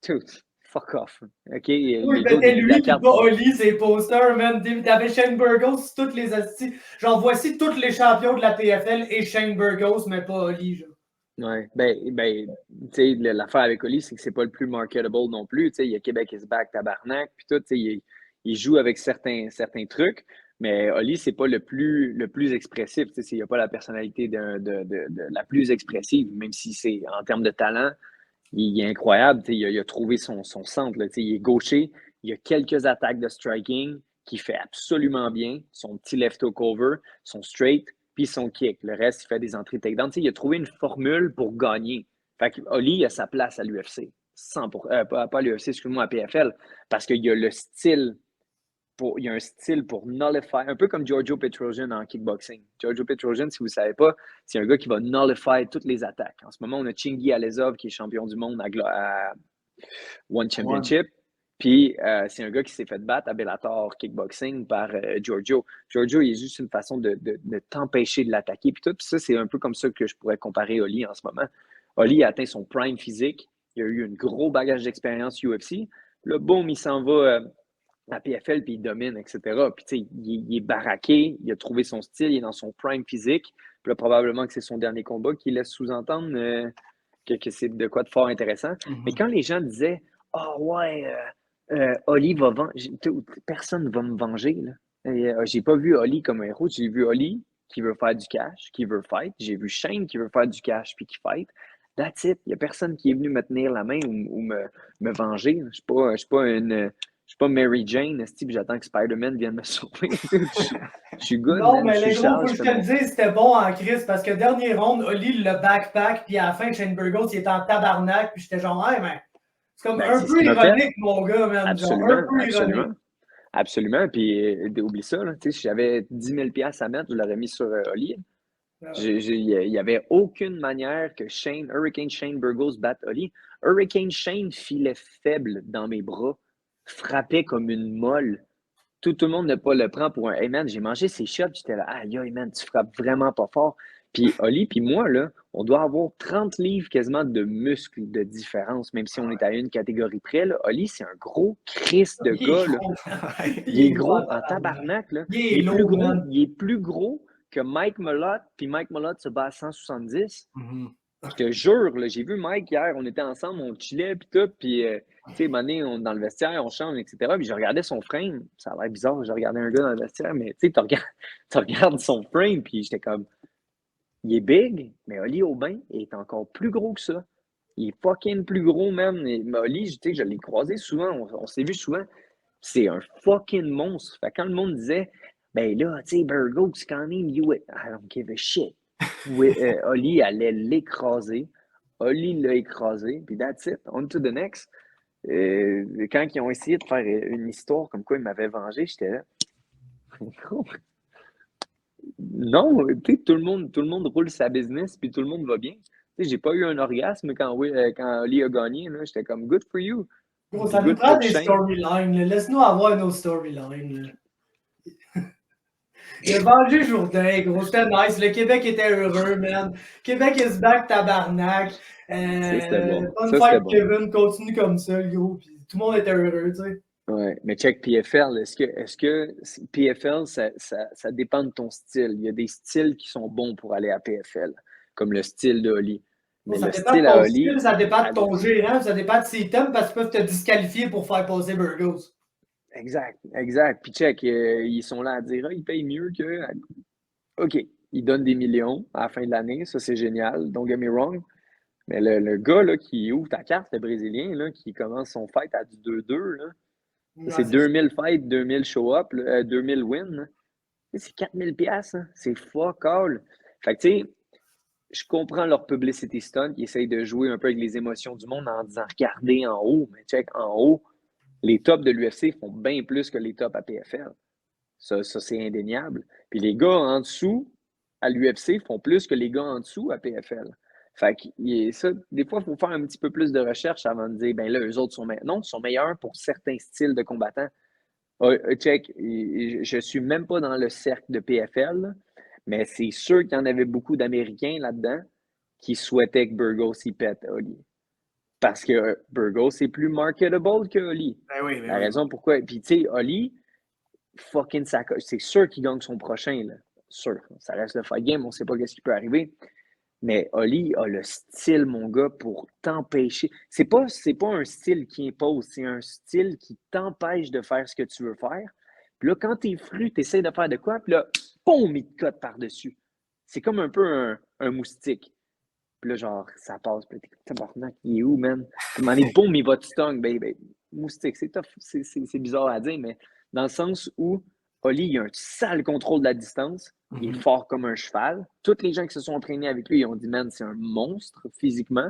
Dude, fuck off. OK? Oui, c'était lui qui bat Oli, ses posters, man. T'avais Shane Burgos, toutes les astis. Genre, voici tous les champions de la PFL et Shane Burgos, mais pas Oli, genre. Ouais, tu sais, l'affaire avec Oli, c'est que c'est pas le plus marketable non plus. Tu sais, il y a Québec is back, tabarnak, puis tout, tu sais, il joue avec certains trucs, mais Oli, c'est pas le plus expressif. Tu sais, il n'y a pas la personnalité de la plus expressive, même si c'est en termes de talent, il est incroyable. Tu sais, il a trouvé son centre. Là, tu sais, il est gaucher, il a quelques attaques de striking qui fait absolument bien. Son petit left hook over, son straight, puis son kick. Le reste, il fait des entrées takedown. Tu sais, il a trouvé une formule pour gagner. Fait que Oli a sa place à l'UFC. Pas à l'UFC, excuse-moi, à PFL. Parce qu'il y a le style. Il y a un style pour nullify, un peu comme Giorgio Petrosian en kickboxing. Giorgio Petrosian, si vous ne savez pas, c'est un gars qui va nullify toutes les attaques. En ce moment, on a Chingy Alezov qui est champion du monde à One Championship. Puis c'est un gars qui s'est fait battre à Bellator Kickboxing par Giorgio. Giorgio, il est juste une façon de t'empêcher de l'attaquer. Puis ça, c'est un peu comme ça que je pourrais comparer Oli en ce moment. Oli a atteint son prime physique. Il a eu un gros bagage d'expérience UFC. Là, boum, il s'en va à PFL, puis il domine, etc. Puis tu sais, il est baraqué, il a trouvé son style, il est dans son prime physique. Puis là, probablement que c'est son dernier combat qui laisse sous-entendre que c'est de quoi de fort intéressant. Mais quand les gens disaient « Ah ouais, Oli va vendre. » Personne ne va me venger. Là. J'ai pas vu Oli comme un héros. J'ai vu Oli qui veut faire du cash, qui veut fight. J'ai vu Shane qui veut faire du cash puis qui fight. That's it. Il n'y a personne qui est venu me tenir la main ou me venger. Je ne suis pas Mary Jane, j'attends que Spider-Man vienne me sauver. Je suis good. Non, man, mais les gros, faut que je te le dise, c'était bon en crise parce que dernier round, Oli le backpack, puis à la fin, Shane Burgos, il était en tabarnak, puis j'étais genre, hey, mais c'est comme un peu ironique, mon gars, man. Absolument, genre, un peu ironique. Absolument. Puis oublie ça, là, si j'avais 10 000 $ à mettre, je l'aurais mis sur Oli. Il n'y avait aucune manière que Hurricane Shane Burgos batte Oli. Hurricane Shane filait faible dans mes bras, frappait comme une molle. Tout le monde ne pas le prend pour un « Hey man, j'ai mangé ces shots. » J'étais là « Aïe, aïe man, tu frappes vraiment pas fort. » Puis Oli, puis moi, là, on doit avoir 30 livres quasiment de muscles de différence, même si on est à une catégorie près. Là. Oli, c'est un gros Christ de gars. Là. Il est gros en tabarnak. Là. Il est plus gros que Mike Malott, puis Mike Malott se bat à 170. Je te jure, là, j'ai vu Mike hier, on était ensemble, on chillait, puis tout, puis, tu sais, on est dans le vestiaire, on change, etc. Puis je regardais son frame, ça a l'air bizarre, je regardais un gars dans le vestiaire, mais tu sais, tu regardes son frame, puis j'étais comme, il est big, mais Oli Aubin est encore plus gros que ça. Il est fucking plus gros, même. Mais Oli, tu sais, je l'ai croisé souvent, on s'est vu souvent. C'est un fucking monstre. Fait que quand le monde disait, ben là, tu sais, Burgos, c'est quand même you. I don't give a shit. Oli allait l'écraser. Oli l'a écrasé, puis that's it. On to the next. Quand ils ont essayé de faire une histoire comme quoi ils m'avaient vengé, j'étais là. Non, tu sais, tout le monde roule sa business, puis tout le monde va bien. Tu sais, j'ai pas eu un orgasme quand Oli a gagné. J'étais comme good for you. Bon, ça nous prend des storylines. Laisse-nous avoir nos storylines. Il a vengé Jourdain, gros. C'était nice. Le Québec était heureux, man. Québec is back, tabarnak. C'était bon. Bonne fête, Kevin. Continue comme ça, gros. Puis tout le monde était heureux, tu sais. Ouais, mais check PFL. Est-ce que PFL, ça dépend de ton style? Il y a des styles qui sont bons pour aller à PFL, comme le style de Oli. Mais ça dépend de ton style, ça dépend de ton gérant, ça dépend de ses thèmes parce qu'ils peuvent te disqualifier pour faire passer Burgos. Exact. Puis check, ils sont là à dire, ils payent mieux que. OK. il donne des millions à la fin de l'année. Ça, c'est génial. Don't get me wrong. Mais le gars là, qui ouvre ta carte, le Brésilien, là, qui commence son fight à du 2-2, là, Ouais, c'est 2000 fights, 2000 show-up, 2000 wins. Là. C'est 4000 piastres. Hein. C'est fuck all. Fait que, tu sais, je comprends leur publicity stunt qui essayent de jouer un peu avec les émotions du monde en disant regardez en haut. Mais check, en haut, les tops de l'UFC font bien plus que les tops à PFL. Ça c'est indéniable. Puis les gars en dessous, à l'UFC, font plus que les gars en dessous à PFL. Fait que ça, des fois, il faut faire un petit peu plus de recherche avant de dire, ben là, eux autres sont meilleurs. Non, ils sont meilleurs pour certains styles de combattants. Check, je suis même pas dans le cercle de PFL, là, mais c'est sûr qu'il y en avait beaucoup d'Américains là-dedans qui souhaitaient que Burgos y pète Oli. Parce que Burgos est plus marketable que Oli. Ben oui, ben La oui. raison pourquoi. Puis tu sais, Oli, fucking sacoche. C'est sûr qu'il gagne son prochain, là. Sûr. Ça reste le fight game, on sait pas ce qui peut arriver. Mais Oli a le style, mon gars, pour t'empêcher. C'est pas un style qui impose, c'est un style qui t'empêche de faire ce que tu veux faire. Puis là, quand t'es fru, t'essaies de faire de quoi, puis là, boum, il te cote par-dessus. C'est comme un peu un moustique. Puis là, genre, ça passe, puis t'es comme, tabarnak, il est où, man? Puis à un moment donné, boum, il va te stung, baby. Moustique, c'est tough, c'est bizarre à dire, mais dans le sens où Oli, il a un sale contrôle de la distance. Il est fort comme un cheval. Tous les gens qui se sont entraînés avec lui, ils ont dit, man, c'est un monstre physiquement.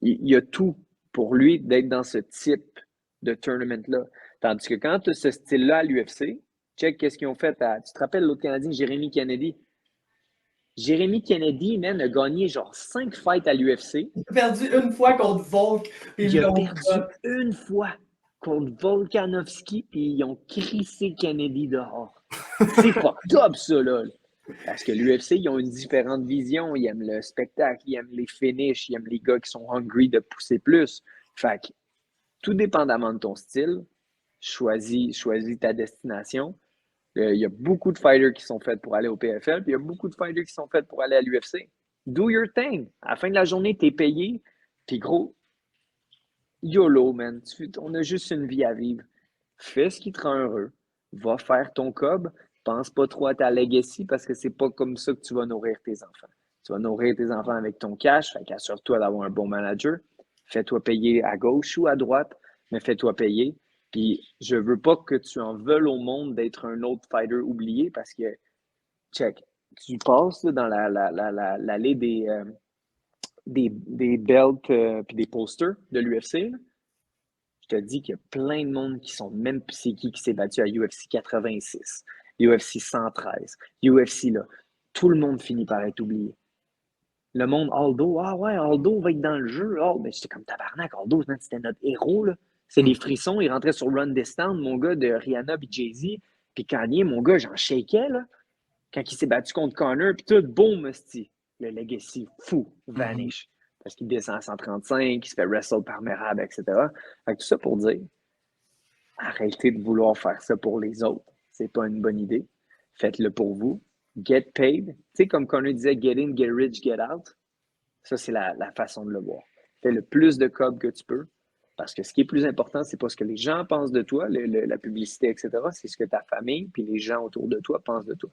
Il y a tout pour lui d'être dans ce type de tournament-là. Tandis que quand tu as ce style-là à l'UFC, check qu'est-ce qu'ils ont fait. Tu te rappelles l'autre Canadien, Jérémy Kennedy? Jérémy Kennedy, man, a gagné genre 5 fights à l'UFC. Il a perdu une fois contre Volk. Il a perdu une fois contre Volkanovski, puis ils ont crissé Kennedy dehors. C'est fucked up, ça, là. Parce que l'UFC, ils ont une différente vision. Ils aiment le spectacle, ils aiment les finishes, ils aiment les gars qui sont hungry de pousser plus. Fait que, tout dépendamment de ton style, choisis ta destination. Il y a beaucoup de fighters qui sont faits pour aller au PFL, puis il y a beaucoup de fighters qui sont faits pour aller à l'UFC. Do your thing. À la fin de la journée, t'es payé, puis gros, YOLO, man. On a juste une vie à vivre. Fais ce qui te rend heureux. Va faire ton cob. Pense pas trop à ta legacy parce que c'est pas comme ça que tu vas nourrir tes enfants. Tu vas nourrir tes enfants avec ton cash. Fait qu'assure-toi d'avoir un bon manager. Fais-toi payer à gauche ou à droite, mais fais-toi payer. Puis je veux pas que tu en veuilles au monde d'être un autre fighter oublié parce que, check, tu passes là, dans l'allée des belts puis des posters de l'UFC. Je te dis qu'il y a plein de monde qui sont même c'est qui s'est battu à UFC 86, UFC 113, UFC là. Tout le monde finit par être oublié. Le monde Aldo, ah ouais, Aldo va être dans le jeu. Oh, mais j'étais comme tabarnak, Aldo, c'était notre héros, là. C'est des frissons, il rentrait sur Run This Town, mon gars de Rihanna puis Jay-Z, puis Kanye, mon gars, j'en shakeais, là. Quand il s'est battu contre Connor, puis tout, boum, le legacy fou, vanish. Parce qu'il descend à 135, il se fait wrestle par Merab, etc. Fait que tout ça pour dire, arrêtez de vouloir faire ça pour les autres. C'est pas une bonne idée. Faites-le pour vous. Get paid. Tu sais, comme Connor disait, get in, get rich, get out. Ça, c'est la façon de le voir. Fais le plus de cob que tu peux. Parce que ce qui est plus important, c'est pas ce que les gens pensent de toi, la publicité, etc. C'est ce que ta famille puis les gens autour de toi pensent de toi.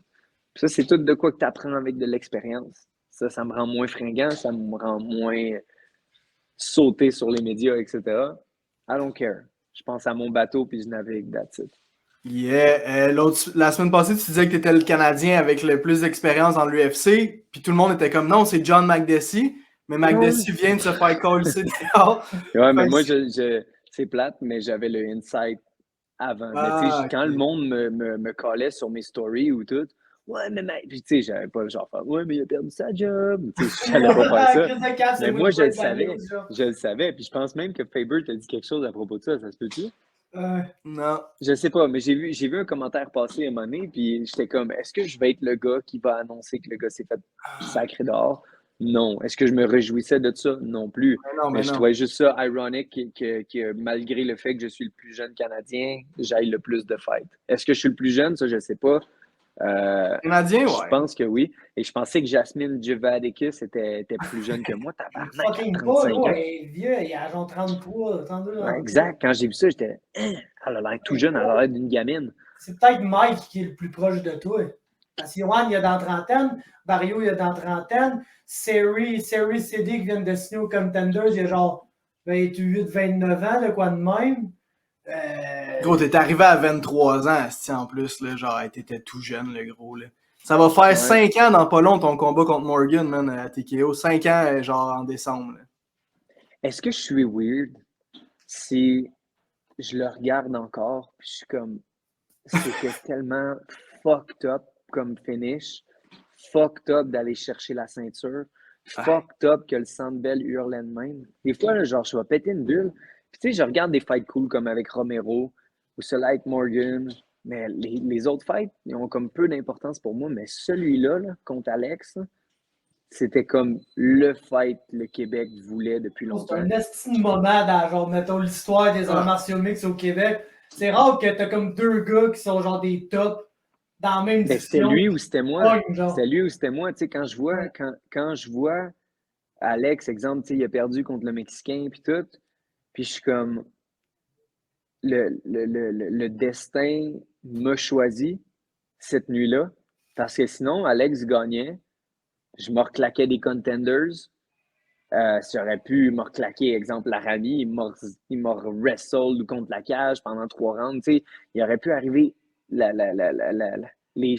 Puis ça, c'est tout de quoi que tu apprends avec de l'expérience. Ça me rend moins fringant, ça me rend moins sauter sur les médias, etc. I don't care. Je pense à mon bateau puis je navigue, that's it. Yeah. La semaine passée, tu disais que tu étais le Canadien avec le plus d'expérience dans l'UFC, puis tout le monde était comme non, c'est John Makdessi, mais Makdessi vient de se faire coller dehors. Ouais, mais moi, c'est plate, mais j'avais le insight avant. Mais tu sais, quand le monde me collait sur mes stories ou tout, ouais, mais puis tu sais, j'avais pas le genre, ouais, mais il a perdu sa job. Tu sais, je n'allais pas faire ça. Mais moi, je le savais. Puis je pense même que Faber t'a dit quelque chose à propos de ça. Ça se peut-tu? Non. Je sais pas, mais j'ai vu un commentaire passer à un moment donné, puis j'étais comme, est-ce que je vais être le gars qui va annoncer que le gars s'est fait sacrer dehors? Non. Est-ce que je me réjouissais de ça? Non plus. Mais je trouvais juste ça ironique que malgré le fait que je suis le plus jeune Canadien, j'aille le plus de fights. Est-ce que je suis le plus jeune? Ça, je sais pas. Canadien, ouais. Je pense que oui. Et je pensais que Jasmine Juvadikis était plus jeune que moi. Tabarnak, fucking 35 ans. Ouais, vieux, il a genre 33, 32 ans. Ouais, exact. Quand j'ai vu ça, j'étais elle a l'air tout jeune, elle a l'air d'une gamine. C'est peut-être Mike qui est le plus proche de toi. Parce que Yohan, il est dans la trentaine, Barrio, il est dans la trentaine, Seri Siddiq vient de signer aux Contenders, il a genre 28-29 ans, le quoi de même. Gros, t'es arrivé à 23 ans, en plus, là, genre, t'étais tout jeune, le gros, là. Ça va faire 5 ans dans pas long ton combat contre Morgan, man, à TKO. 5 ans, genre, en décembre. Là. Est-ce que je suis weird si je le regarde encore, puis je suis comme, c'était tellement fucked up comme finish, fucked up d'aller chercher la ceinture, fucked up que le Sandbell hurlait de même. Des fois, là, genre, je vais péter une bulle, puis tu sais, je regarde des fights cool comme avec Romero, ou ceux-là avec Morgan, mais les autres fights, ils ont comme peu d'importance pour moi, mais celui-là, là, contre Alex, là, c'était comme le fight que le Québec voulait depuis C'est longtemps. un estime moment dans, genre, mettons, l'histoire des arts martiaux mix au Québec. C'est rare que t'as comme deux gars qui sont genre des tops dans la même division. C'était lui ou c'était moi. Genre. C'était lui ou c'était moi. Tu sais, quand je vois Alex, exemple, tu sais, il a perdu contre le Mexicain puis tout, puis je suis comme le destin m'a choisi cette nuit-là. Parce que sinon, Alex gagnait. Je me reclaquais des contenders. J'aurais pu me reclaquer, exemple, Laramie, il m'a wrestled contre la cage pendant 3 rounds. Tu sais, il aurait pu arriver. Les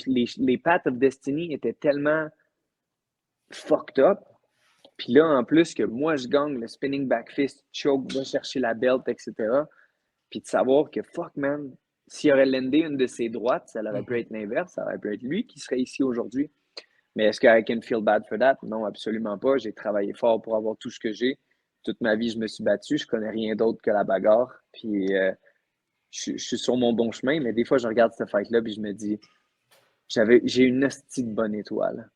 Paths of Destiny étaient tellement fucked up. Puis là, en plus, que moi, je gagne le spinning back fist, choke, va chercher la belt, etc. Puis de savoir que, fuck, man, s'il aurait landé une de ses droites, ça aurait pu être l'inverse. Ça aurait pu être lui qui serait ici aujourd'hui. Mais est-ce que I can feel bad for that? Non, absolument pas. J'ai travaillé fort pour avoir tout ce que j'ai. Toute ma vie, je me suis battu. Je connais rien d'autre que la bagarre. Puis je suis sur mon bon chemin. Mais des fois, je regarde cette fight-là et je me dis, j'ai une hostie de bonne étoile.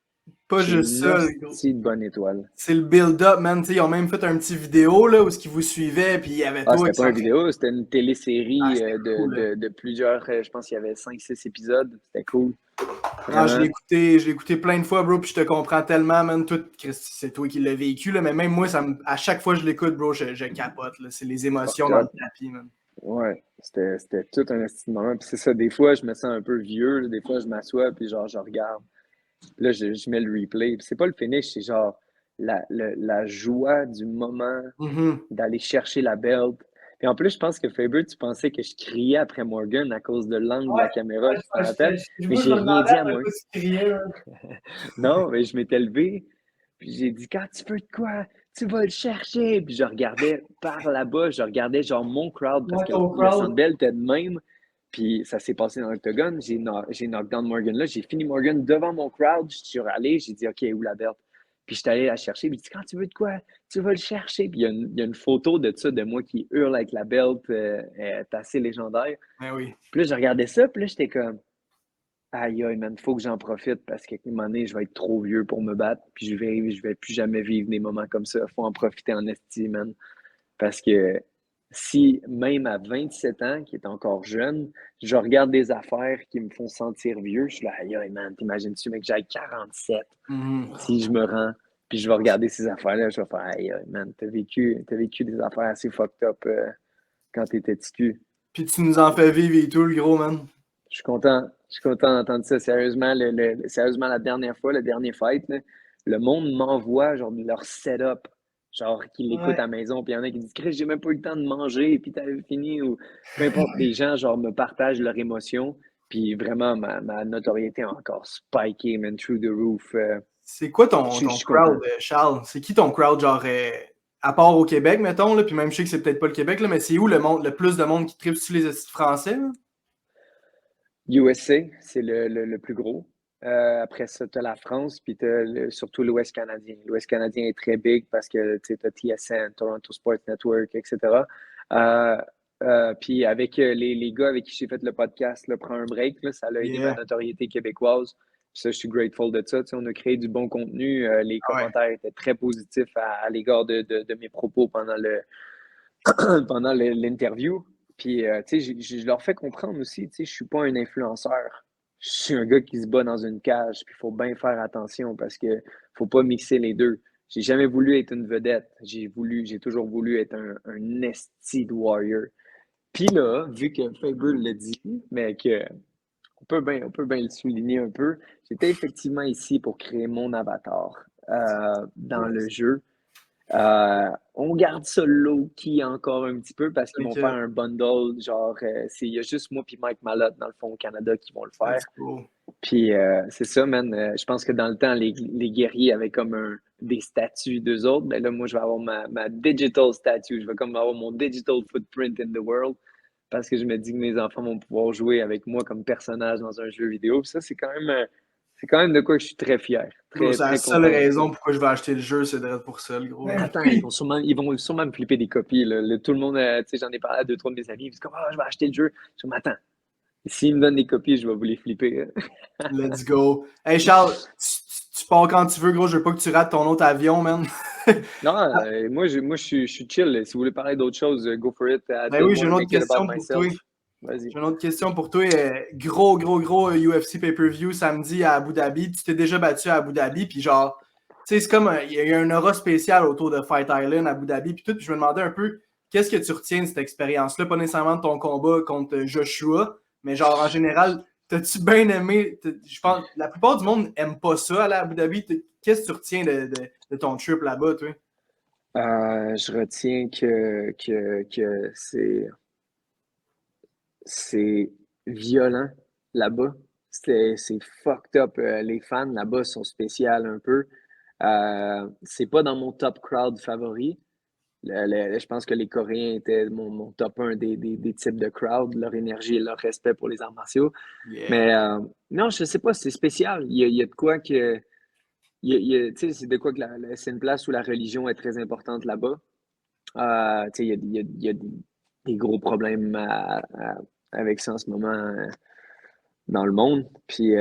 Pas juste ça, une hostie de bonne étoile. C'est le build-up, man. T'sais, ils ont même fait un petit vidéo là, où ils vous suivaient, puis il y avait tout. C'était pas une vidéo, c'était une télésérie cool, de plusieurs, je pense qu'il y avait 5-6 épisodes. C'était cool. Je l'ai écouté plein de fois, bro, puis je te comprends tellement, man. C'est toi qui l'as vécu, là, mais même moi, à chaque fois que je l'écoute, bro, je capote. Là. C'est les émotions dans le tapis, man. Ouais, c'était tout un petit moment. Puis c'est ça, des fois, je me sens un peu vieux. Là, des fois, je m'assois, puis genre, je regarde. Puis là, je mets le replay. Puis c'est pas le finish, c'est genre la joie du moment d'aller chercher la belt. Puis en plus, je pense que Faber, tu pensais que je criais après Morgan à cause de l'angle de la caméra, tu te rappelles? Mais j'ai rien dit à Morgan. Non, mais je m'étais levé, puis j'ai dit, quand tu veux de quoi, tu vas le chercher. Puis je regardais par là-bas, je regardais genre mon crowd, parce que le Sandbell était de même. Puis ça s'est passé dans l'octogone. J'ai knockdown Morgan là. J'ai fini Morgan devant mon crowd. Je suis allé, j'ai dit, OK, où la belt? Puis je suis allé la chercher. Puis il dit, quand tu veux de quoi, tu vas le chercher. Puis il y a une photo de ça, de moi qui hurle avec la belt. Est assez légendaire. Ben oui. Puis là, je regardais ça. Puis là, j'étais comme, aïe, aïe, man, faut que j'en profite parce qu'à un moment donné, je vais être trop vieux pour me battre. Puis je vais plus jamais vivre des moments comme ça. Faut en profiter en esti, man. Parce que si, même à 27 ans, qui est encore jeune, je regarde des affaires qui me font sentir vieux, je suis là, aïe, aïe, man, t'imagines-tu, mec, j'ai 47. Si je me rends, puis je vais regarder ces affaires-là, je vais faire, aïe, aïe, man, t'as vécu des affaires assez fucked up quand t'étais petit cul. Puis tu nous en fais vivre et tout, le gros, man. Je suis content d'entendre ça. Sérieusement, sérieusement, la dernière fois, le dernier fight, là, le monde m'envoie genre leur setup, genre qu'ils l'écoutent à la maison, puis il y en a qui disent Chris, j'ai même pas eu le temps de manger, puis t'avais fini, ou peu importe, les gens genre me partagent leur émotion, puis vraiment ma notoriété a encore spiké, man, through the roof. C'est quoi ton crowd, Charles? C'est qui ton crowd, genre, à part au Québec, mettons, là, puis même je sais que c'est peut-être pas le Québec, là, mais c'est où le plus de monde qui tripe sur les Français, là? USA, c'est le plus gros. Après ça, tu as la France, puis tu as surtout l'Ouest canadien. L'Ouest canadien est très big parce que tu as TSN, Toronto Sports Network, etc. Puis avec les gars avec qui j'ai fait le podcast, là, Prends un break, là, ça a aidé ma notoriété québécoise. Puis ça, je suis grateful de ça. On a créé du bon contenu. Les commentaires étaient très positifs à l'égard de mes propos pendant l'interview. Puis, tu sais, je leur fais comprendre aussi, tu sais, je suis pas un influenceur. Je suis un gars qui se bat dans une cage, puis il faut bien faire attention parce que faut pas mixer les deux. J'ai jamais voulu être une vedette. J'ai toujours voulu être un esti de warrior. Puis là, vu que Faber l'a dit, mais que on peut bien le souligner un peu. J'étais effectivement ici pour créer mon avatar dans le jeu. On garde ça low-key encore un petit peu parce qu'ils vont faire un bundle. Genre, il y a juste moi et Mike Malotte, dans le fond, au Canada, qui vont le faire. Puis c'est ça, man. Je pense que dans le temps, les guerriers avaient comme des statues d'eux autres. Mais là, moi, je vais avoir ma digital statue. Je vais comme avoir mon digital footprint in the world. Parce que je me dis que mes enfants vont pouvoir jouer avec moi comme personnage dans un jeu vidéo. Puis ça, c'est quand même de quoi je suis très fier. C'est la seule raison pourquoi je vais acheter le jeu, c'est d'être pour ça, le gros. Attends, ils vont sûrement me flipper des copies. Là. Tout le monde, tu sais, j'en ai parlé à 2-3 de mes amis. Ils disent comme, je vais acheter le jeu. Je dis, attends, s'ils me donnent des copies, je vais vous les flipper. Let's go. Hey Charles, tu pars quand tu veux, gros. Je veux pas que tu rates ton autre avion, man. Non, moi, je suis chill. Si vous voulez parler d'autre chose, go for it. Ben oui, j'ai une autre question pour toi. Vas-y. J'ai une autre question pour toi. Gros UFC pay-per-view samedi à Abu Dhabi. Tu t'es déjà battu à Abu Dhabi, puis genre, tu sais, c'est comme, il y a un aura spécial autour de Fight Island à Abu Dhabi, puis tout. Puis je me demandais un peu, qu'est-ce que tu retiens de cette expérience-là? Pas nécessairement de ton combat contre Joshua, mais genre, en général, t'as-tu bien aimé? Je pense la plupart du monde n'aime pas ça aller à Abu Dhabi. Qu'est-ce que tu retiens de ton trip là-bas, toi? Je retiens que c'est violent là-bas. C'est fucked up. Les fans là-bas sont spéciales un peu. C'est pas dans mon top crowd favori. Je pense que les Coréens étaient mon top 1 des types de crowd, leur énergie et leur respect pour les arts martiaux. Yeah. Mais non, je sais pas, c'est spécial. Il y a de quoi que. Tu sais, c'est de quoi que c'est une place où la religion est très importante là-bas. Tu sais, il y a des gros problèmes avec ça en ce moment dans le monde. Puis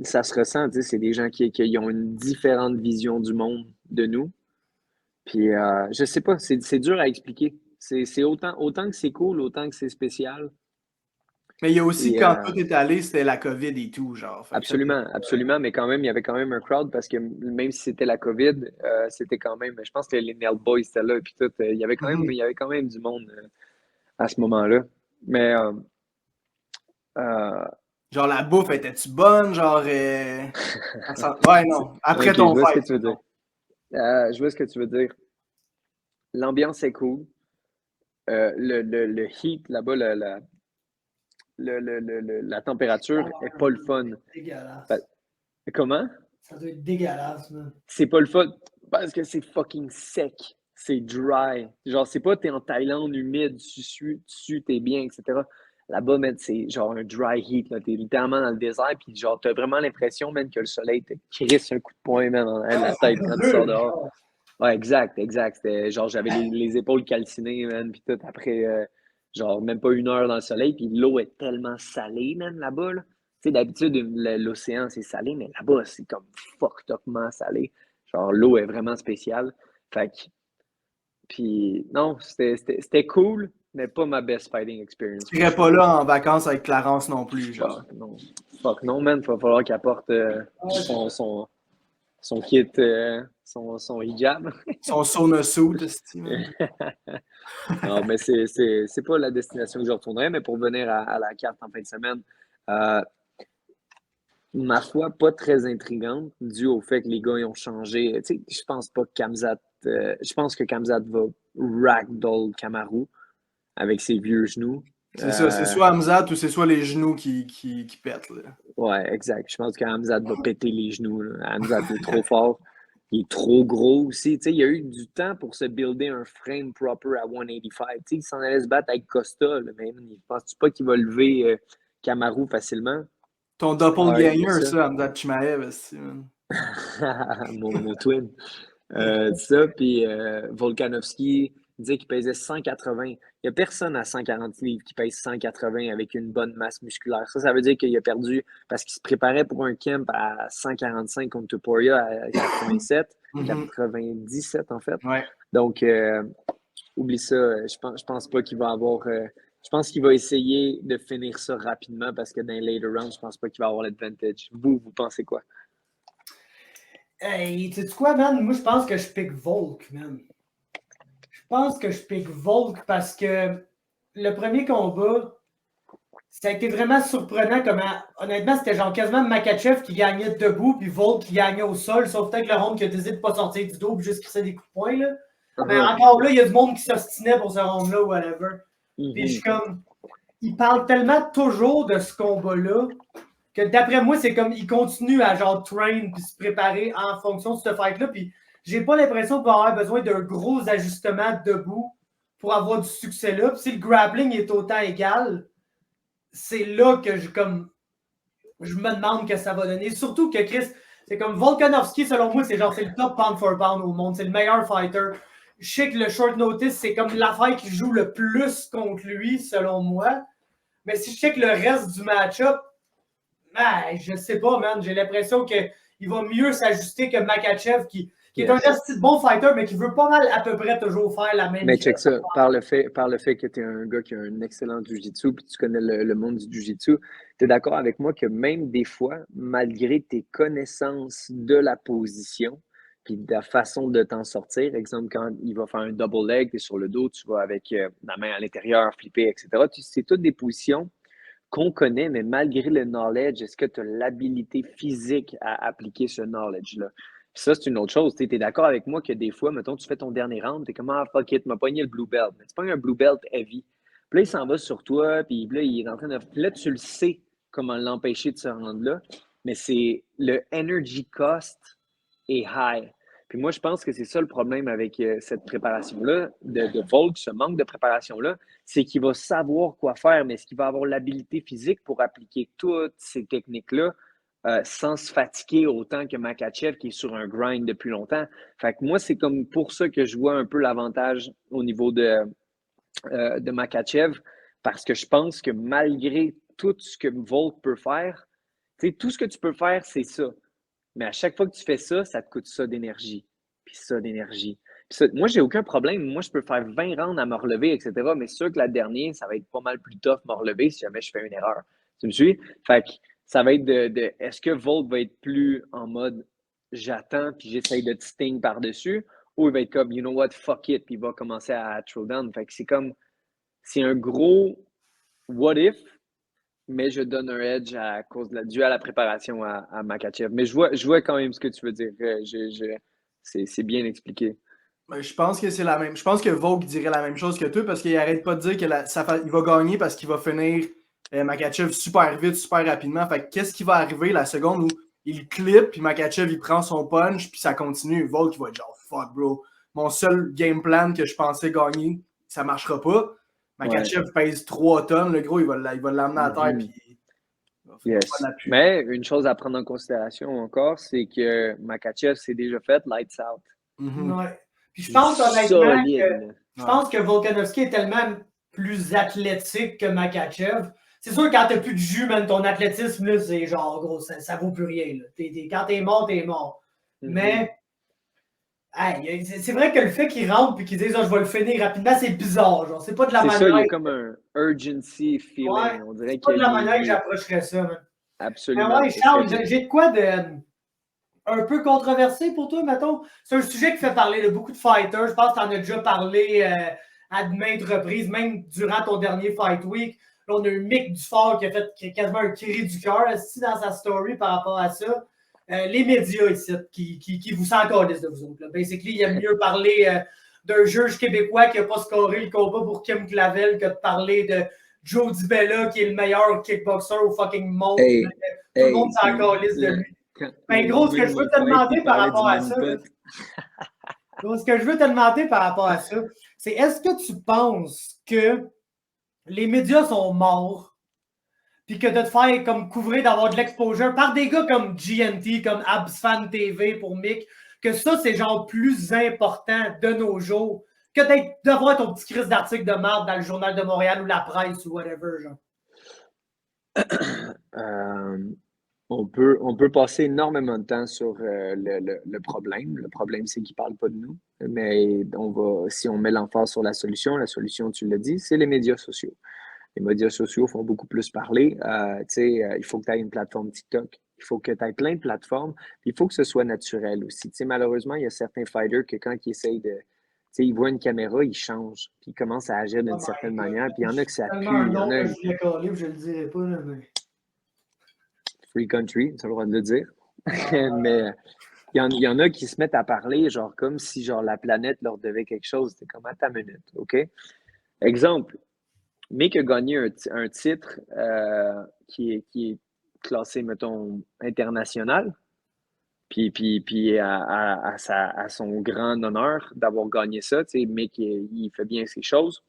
ça se ressent, tu sais, c'est des gens qui ont une différente vision du monde de nous. Puis je sais pas, c'est dur à expliquer. C'est autant que c'est cool, autant que c'est spécial. Mais il y a aussi, quand tout est allé, c'était la COVID et tout, genre. Absolument, mais quand même, il y avait quand même un crowd parce que même si c'était la COVID, c'était quand même, je pense que les Nail Boys étaient là, puis tout, il y avait quand même du monde à ce moment-là. Mais genre, la bouffe, était-tu bonne? Genre, ouais, non. Après ton fight. Je vois ce que tu veux dire. L'ambiance est cool. Le heat là-bas, la température est pas le fun. Dégueulasse. Comment? Ça doit être dégueulasse, man. C'est pas le fun parce que c'est fucking sec. C'est dry. Genre, c'est pas t'es en Thaïlande humide, tu t'es bien, etc. Là-bas, man, c'est genre un dry heat. Là. T'es littéralement dans le désert, puis genre, t'as vraiment l'impression, man, que le soleil te crisse un coup de poing, man, en la tête quand tu sors dehors. Ouais, exact. C'était genre, j'avais les épaules calcinées, man, puis tout. Après, genre, même pas 1 heure dans le soleil, puis l'eau est tellement salée, man, là-bas, là. Tu sais, d'habitude, l'océan, c'est salé, mais là-bas, c'est comme fucked upement salé. Genre, l'eau est vraiment spéciale. Fait que, puis, non, c'était cool, mais pas ma best fighting experience. Tu irais pas là en vacances avec Clarence non plus, genre. Fuck non, man, il va falloir qu'il apporte son kit, son hijab. Son sauna suit, Non, mais c'est pas la destination que je retournerais, mais pour venir à la carte en fin de semaine, ma foi, pas très intrigante, dû au fait que les gars ils ont changé. Tu sais, je pense pas que je pense que Khamzat va ragdoll Kamaru avec ses vieux genoux. C'est ça, c'est soit Hamzat ou c'est soit les genoux qui pètent. Là. Ouais, exact. Je pense que Khamzat va péter les genoux. Khamzat est trop fort. Il est trop gros aussi. Tu sais, il y a eu du temps pour se builder un frame proper à 185. Tu sais, il s'en allait se battre avec Costa, là, mais je pense pas qu'il va lever Kamaru facilement. Ton doppelganger, ça, Hamzat Chimaev, mon twin. Ça, puis Volkanovski disait qu'il pesait 180. Il n'y a personne à 140 livres qui pèse 180 avec une bonne masse musculaire. Ça veut dire qu'il a perdu parce qu'il se préparait pour un camp à 145 contre Topuria à 87, 97 en fait. Ouais. Donc, oublie ça. Je pense pas qu'il va avoir... je pense qu'il va essayer de finir ça rapidement parce que dans les later rounds, je pense pas qu'il va avoir l'advantage. Vous pensez quoi? Hey, tu sais quoi, man? Moi, je pense que je pick Volk, man. Je pense que je pick Volk parce que le premier combat, ça a été vraiment surprenant comment, honnêtement, c'était genre quasiment Makhachev qui gagnait debout, puis Volk qui gagnait au sol, sauf peut-être le round qui a décidé de ne pas sortir du dos, puis juste crisser des coups de poing, là. Mais encore là, il y a du monde qui s'ostinait pour ce round-là, whatever. Puis je suis comme, il parle tellement toujours de ce combat-là, que d'après moi, c'est comme, il continue à genre train, puis se préparer en fonction de ce fight-là, puis j'ai pas l'impression qu'il va avoir besoin d'un gros ajustement debout pour avoir du succès là. Puis si le grappling est autant égal, c'est là que je me demande que ça va donner. Surtout que Chris, c'est comme Volkanovski, selon moi, c'est le top pound for pound au monde. C'est le meilleur fighter. Je sais que le short notice, c'est comme l'affaire qui joue le plus contre lui, selon moi. Mais si je sais que le reste du match-up, je sais pas, man. J'ai l'impression qu'il va mieux s'ajuster que Makhachev, qui est un petit bon fighter, mais qui veut pas mal à peu près toujours faire la même chose. Mais check ça, par le fait que tu es un gars qui a un excellent jiu-jitsu, puis tu connais le monde du jiu-jitsu, tu es d'accord avec moi que même des fois, malgré tes connaissances de la position, puis de la façon de t'en sortir, exemple, quand il va faire un double leg, tu es sur le dos, tu vas avec la main à l'intérieur, flipper, etc. C'est toutes des positions qu'on connaît, mais malgré le knowledge, est-ce que tu as l'habilité physique à appliquer ce knowledge-là? Puis ça, c'est une autre chose. Tu es d'accord avec moi que des fois, mettons, tu fais ton dernier round, tu es comme, ah, fuck it, m'a pogné le blue belt. Mais tu pognes un blue belt heavy. Puis là, il s'en va sur toi, puis là, il est en train de. Puis là, tu le sais comment l'empêcher de se rendre là. Mais c'est le energy cost est high. Puis moi, je pense que c'est ça le problème avec cette préparation-là de Volk, ce manque de préparation-là, c'est qu'il va savoir quoi faire, mais est-ce qu'il va avoir l'habilité physique pour appliquer toutes ces techniques-là sans se fatiguer autant que Makhachev qui est sur un grind depuis longtemps? Fait que moi, c'est comme pour ça que je vois un peu l'avantage au niveau de Makhachev, parce que je pense que malgré tout ce que Volk peut faire, tu sais, tout ce que tu peux faire, c'est ça. Mais à chaque fois que tu fais ça, ça te coûte ça d'énergie. Puis ça d'énergie. Puis ça, moi, j'ai aucun problème. Moi, je peux faire 20 rounds à me relever, etc. Mais c'est sûr que la dernière, ça va être pas mal plus tough me relever si jamais je fais une erreur. Tu me suis? Fait que ça va être est-ce que Volk va être plus en mode j'attends puis j'essaye de te sting par-dessus, ou il va être comme you know what, fuck it, puis il va commencer à throw down. Fait que c'est un gros what if, mais je donne un edge à cause dû à la préparation à Makhachev. Mais je vois quand même ce que tu veux dire. C'est bien expliqué. Ben, je pense que c'est la même. Je pense que Volk dirait la même chose que toi parce qu'il arrête pas de dire que il va gagner parce qu'il va finir Makhachev super vite, super rapidement. Fait que qu'est-ce qui va arriver la seconde où il clip, puis Makhachev il prend son punch, puis ça continue. Volk il va être genre fuck bro. Mon seul game plan que je pensais gagner, ça marchera pas. Makhachev pèse 3 tonnes, le gros, il va l'amener à terre, puis yes. Mais une chose à prendre en considération encore, c'est que Makhachev s'est déjà fait lights out. Ouais. Puis je pense honnêtement je pense que Volkanovski est tellement plus athlétique que Makhachev. C'est sûr, quand t'as plus de jus, man, ton athlétisme, là, c'est genre, gros, ça vaut plus rien. Là. Quand t'es mort, t'es mort. Mais hey, c'est vrai que le fait qu'il rentre et qu'il dise je vais le finir rapidement, c'est bizarre. Genre, c'est pas de la manière. C'est ça, il y a comme un urgency feeling. Ouais, on dirait c'est pas de la manière que j'approcherais ça, man. Absolument. Mais ouais, Charles, j'ai de quoi de un peu controversé pour toi, mettons. C'est un sujet qui fait parler de beaucoup de fighters. Je pense que tu en as déjà parlé à de maintes reprises, même durant ton dernier Fight Week. Là, on a eu Mick Dufort qui a fait quasiment un cri du cœur dans sa story par rapport à ça. Les médias ici, qui vous s'encalissent de vous autres. Là. Basically, il aime mieux parler d'un juge québécois qui n'a pas scoré le combat pour Kim Clavel que de parler de Joe DiBella qui est le meilleur kickboxer au fucking monde. Tout le monde s'encalisse de lui. Ben, gros, ce que je veux te demander par rapport à ça, gros, ce que je veux te demander par rapport à ça, c'est est-ce que tu penses que les médias sont morts puis que de te faire comme couvrir, d'avoir de l'exposure par des gars comme GNT, comme Absfan TV pour Mick, que ça, c'est genre plus important de nos jours que d'avoir ton petit crise d'article de merde dans le Journal de Montréal ou la presse ou whatever, genre. On peut passer énormément de temps sur le problème. Le problème, c'est qu'ils ne parlent pas de nous. Mais si on met l'emphase sur la solution, tu l'as dit, c'est les médias sociaux. Les médias sociaux font beaucoup plus parler. Il faut que tu aies une plateforme TikTok. Il faut que tu aies plein de plateformes. Il faut que ce soit naturel aussi. Malheureusement, il y a certains fighters que quand ils essayent ils voient une caméra, ils changent, puis ils commencent à agir d'une certaine manière, puis il y en a que ça tellement pue, un il y en nom a que je voulais coller, je le dirais pas, là, mais... free country, tu as le droit de le dire, Ah, mais il y en a qui se mettent à parler, genre comme si genre la planète leur devait quelque chose, c'est comme, attends une minute, OK? Exemple, Mick a gagné un titre qui est classé, mettons, international, puis à son grand honneur d'avoir gagné ça. Tu sais, Mick, il fait bien ses choses.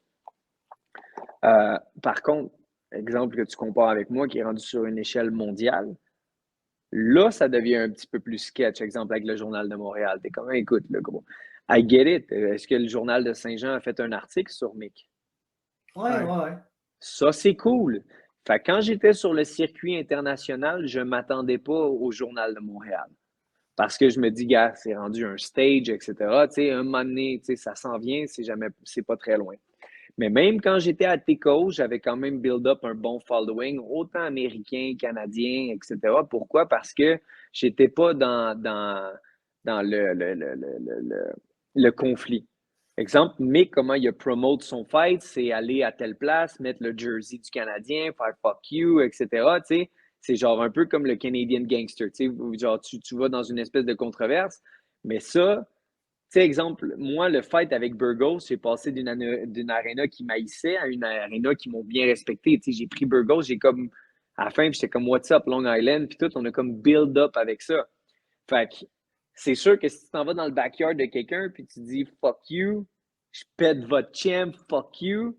Par contre, exemple que tu compares avec moi, qui est rendu sur une échelle mondiale, là, ça devient un petit peu plus sketch. Exemple, avec le Journal de Montréal. T'es comme, écoute, le gros, I get it. Est-ce que le Journal de Saint-Jean a fait un article sur Mick? ouais. Ça, c'est cool. Fait que quand j'étais sur le circuit international, je ne m'attendais pas au Journal de Montréal. Parce que je me dis, gars, c'est rendu un stage, etc. Tu sais, un moment donné, tu sais, ça s'en vient, c'est pas très loin. Mais même quand j'étais à TECO, j'avais quand même build up un bon following, autant américain, canadien, etc. Pourquoi? Parce que j'étais pas dans le conflit. Exemple, Mick, comment il a promote son fight, c'est aller à telle place, mettre le jersey du Canadien, faire fuck you, etc. Tu sais, c'est genre un peu comme le Canadian Gangster. Tu sais, genre, tu vas dans une espèce de controverse, mais ça, tu sais, exemple, moi, le fight avec Burgos, j'ai passé d'une aréna qui m'haïssait à une aréna qui m'ont bien respecté. Tu sais, j'ai pris Burgos, j'ai comme, à la fin, j'étais comme, what's up, Long Island, puis tout, on a comme build up avec ça. Fait que c'est sûr que si tu t'en vas dans le backyard de quelqu'un, puis tu dis, fuck you, je pète votre champ, fuck you,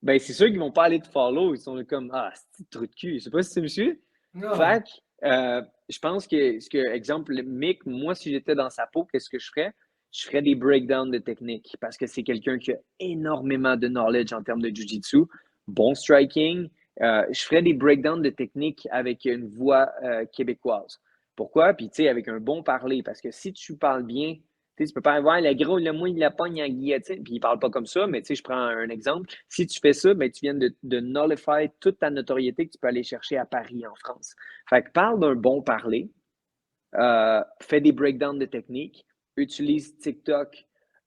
ben c'est sûr qu'ils vont pas aller te follow. Ils sont comme, ah, c'est trou de cul. Je sais pas si tu me suis. Non. Fait que, je pense que, exemple, Mick, moi, si j'étais dans sa peau, qu'est-ce que je ferais? Je ferais des breakdowns de technique parce que c'est quelqu'un qui a énormément de knowledge en termes de jiu-jitsu, bon striking. Je ferais des breakdowns de technique avec une voix québécoise. Pourquoi? Puis, tu sais, avec un bon parler. Parce que si tu parles bien, tu peux pas avoir le gros, le mou, il la pogne en guillotine. Puis il parle pas comme ça, mais tu sais, je prends un exemple. Si tu fais ça, ben, tu viens de nullifier toute ta notoriété que tu peux aller chercher à Paris, en France. Fait que parle d'un bon parler, fais des breakdowns de technique, utilise TikTok,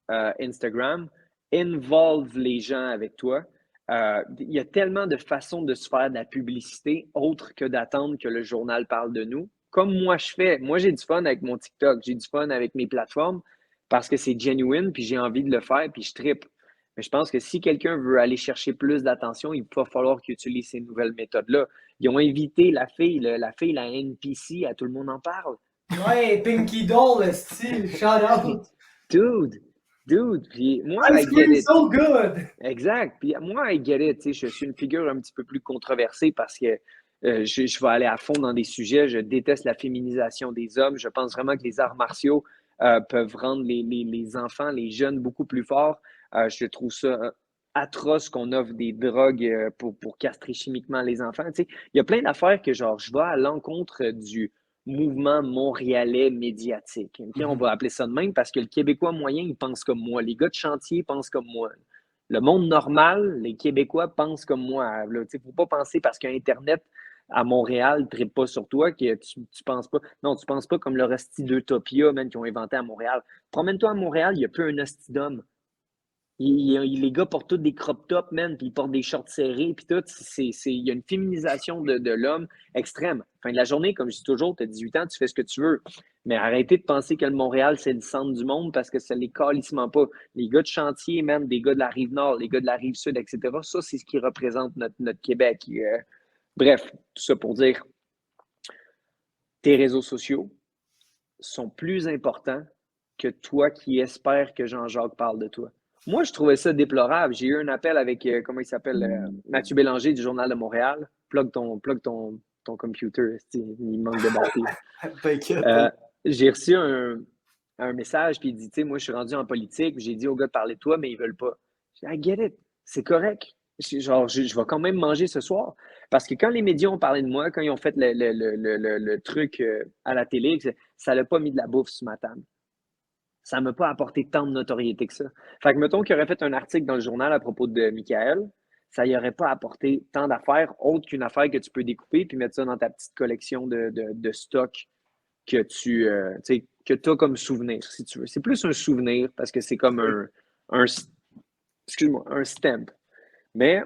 Instagram, involve les gens avec toi. Il y a tellement de façons de se faire de la publicité autre que d'attendre que le journal parle de nous. Comme moi, je fais. Moi, j'ai du fun avec mon TikTok, j'ai du fun avec mes plateformes parce que c'est genuine, puis j'ai envie de le faire, puis je trippe. Mais je pense que si quelqu'un veut aller chercher plus d'attention, il va falloir qu'il utilise ces nouvelles méthodes-là. Ils ont invité la fille, la NPC, à tout le monde en parle. Ouais, Pinky Doll, style, shout out. Dude, puis moi, I I get scream it. so good. Exact. Puis moi, I get it. Tu sais, je suis une figure un petit peu plus controversée parce que je vais aller à fond dans des sujets. Je déteste la féminisation des hommes. Je pense vraiment que les arts martiaux peuvent rendre les enfants, les jeunes beaucoup plus forts. Je trouve ça atroce qu'on offre des drogues pour castrer chimiquement les enfants. Tu sais, il y a plein d'affaires que, genre, je vais à l'encontre du mouvement montréalais médiatique. Okay? On va appeler ça de même parce que le Québécois moyen, il pense comme moi. Les gars de chantier pensent comme moi. Le monde normal, les Québécois pensent comme moi. Il ne faut pas penser parce qu'Internet à Montréal ne trippe pas sur toi que tu penses pas. Non, tu penses pas comme le hostie d'Utopia, man, qu'ils ont inventé à Montréal. Promène-toi à Montréal, il n'y a plus un hostie d'homme. Les gars portent tous des crop tops, man, puis ils portent des shorts serrés, puis tout. Il y a une féminisation de l'homme extrême. Fin de la journée, comme je dis toujours, tu as 18 ans, tu fais ce que tu veux. Mais arrêtez de penser que le Montréal, c'est le centre du monde parce que ça les calissement pas. Les gars de chantier, même des gars de la Rive-Nord, les gars de la Rive-Sud, etc., ça, c'est ce qui représente notre Québec. Bref, tout ça pour dire, tes réseaux sociaux sont plus importants que toi qui espères que Jean-Jacques parle de toi. Moi, je trouvais ça déplorable. J'ai eu un appel avec, comment il s'appelle, Mathieu Bélanger du Journal de Montréal. Plug ton computer, il manque de batterie. J'ai reçu un message, puis il dit, tu sais, moi, je suis rendu en politique, j'ai dit aux gars de parler de toi, mais ils veulent pas. J'ai dit, I get it, c'est correct. Genre, je vais quand même manger ce soir. Parce que quand les médias ont parlé de moi, quand ils ont fait le truc à la télé, ça l'a pas mis de la bouffe sur ma table. Ça ne m'a pas apporté tant de notoriété que ça. Fait que, mettons qu'il aurait fait un article dans le journal à propos de Michael, ça y aurait pas apporté tant d'affaires, autre qu'une affaire que tu peux découper puis mettre ça dans ta petite collection de stock que tu as comme souvenir, si tu veux. C'est plus un souvenir parce que c'est comme un, excuse-moi, un stamp. Mais,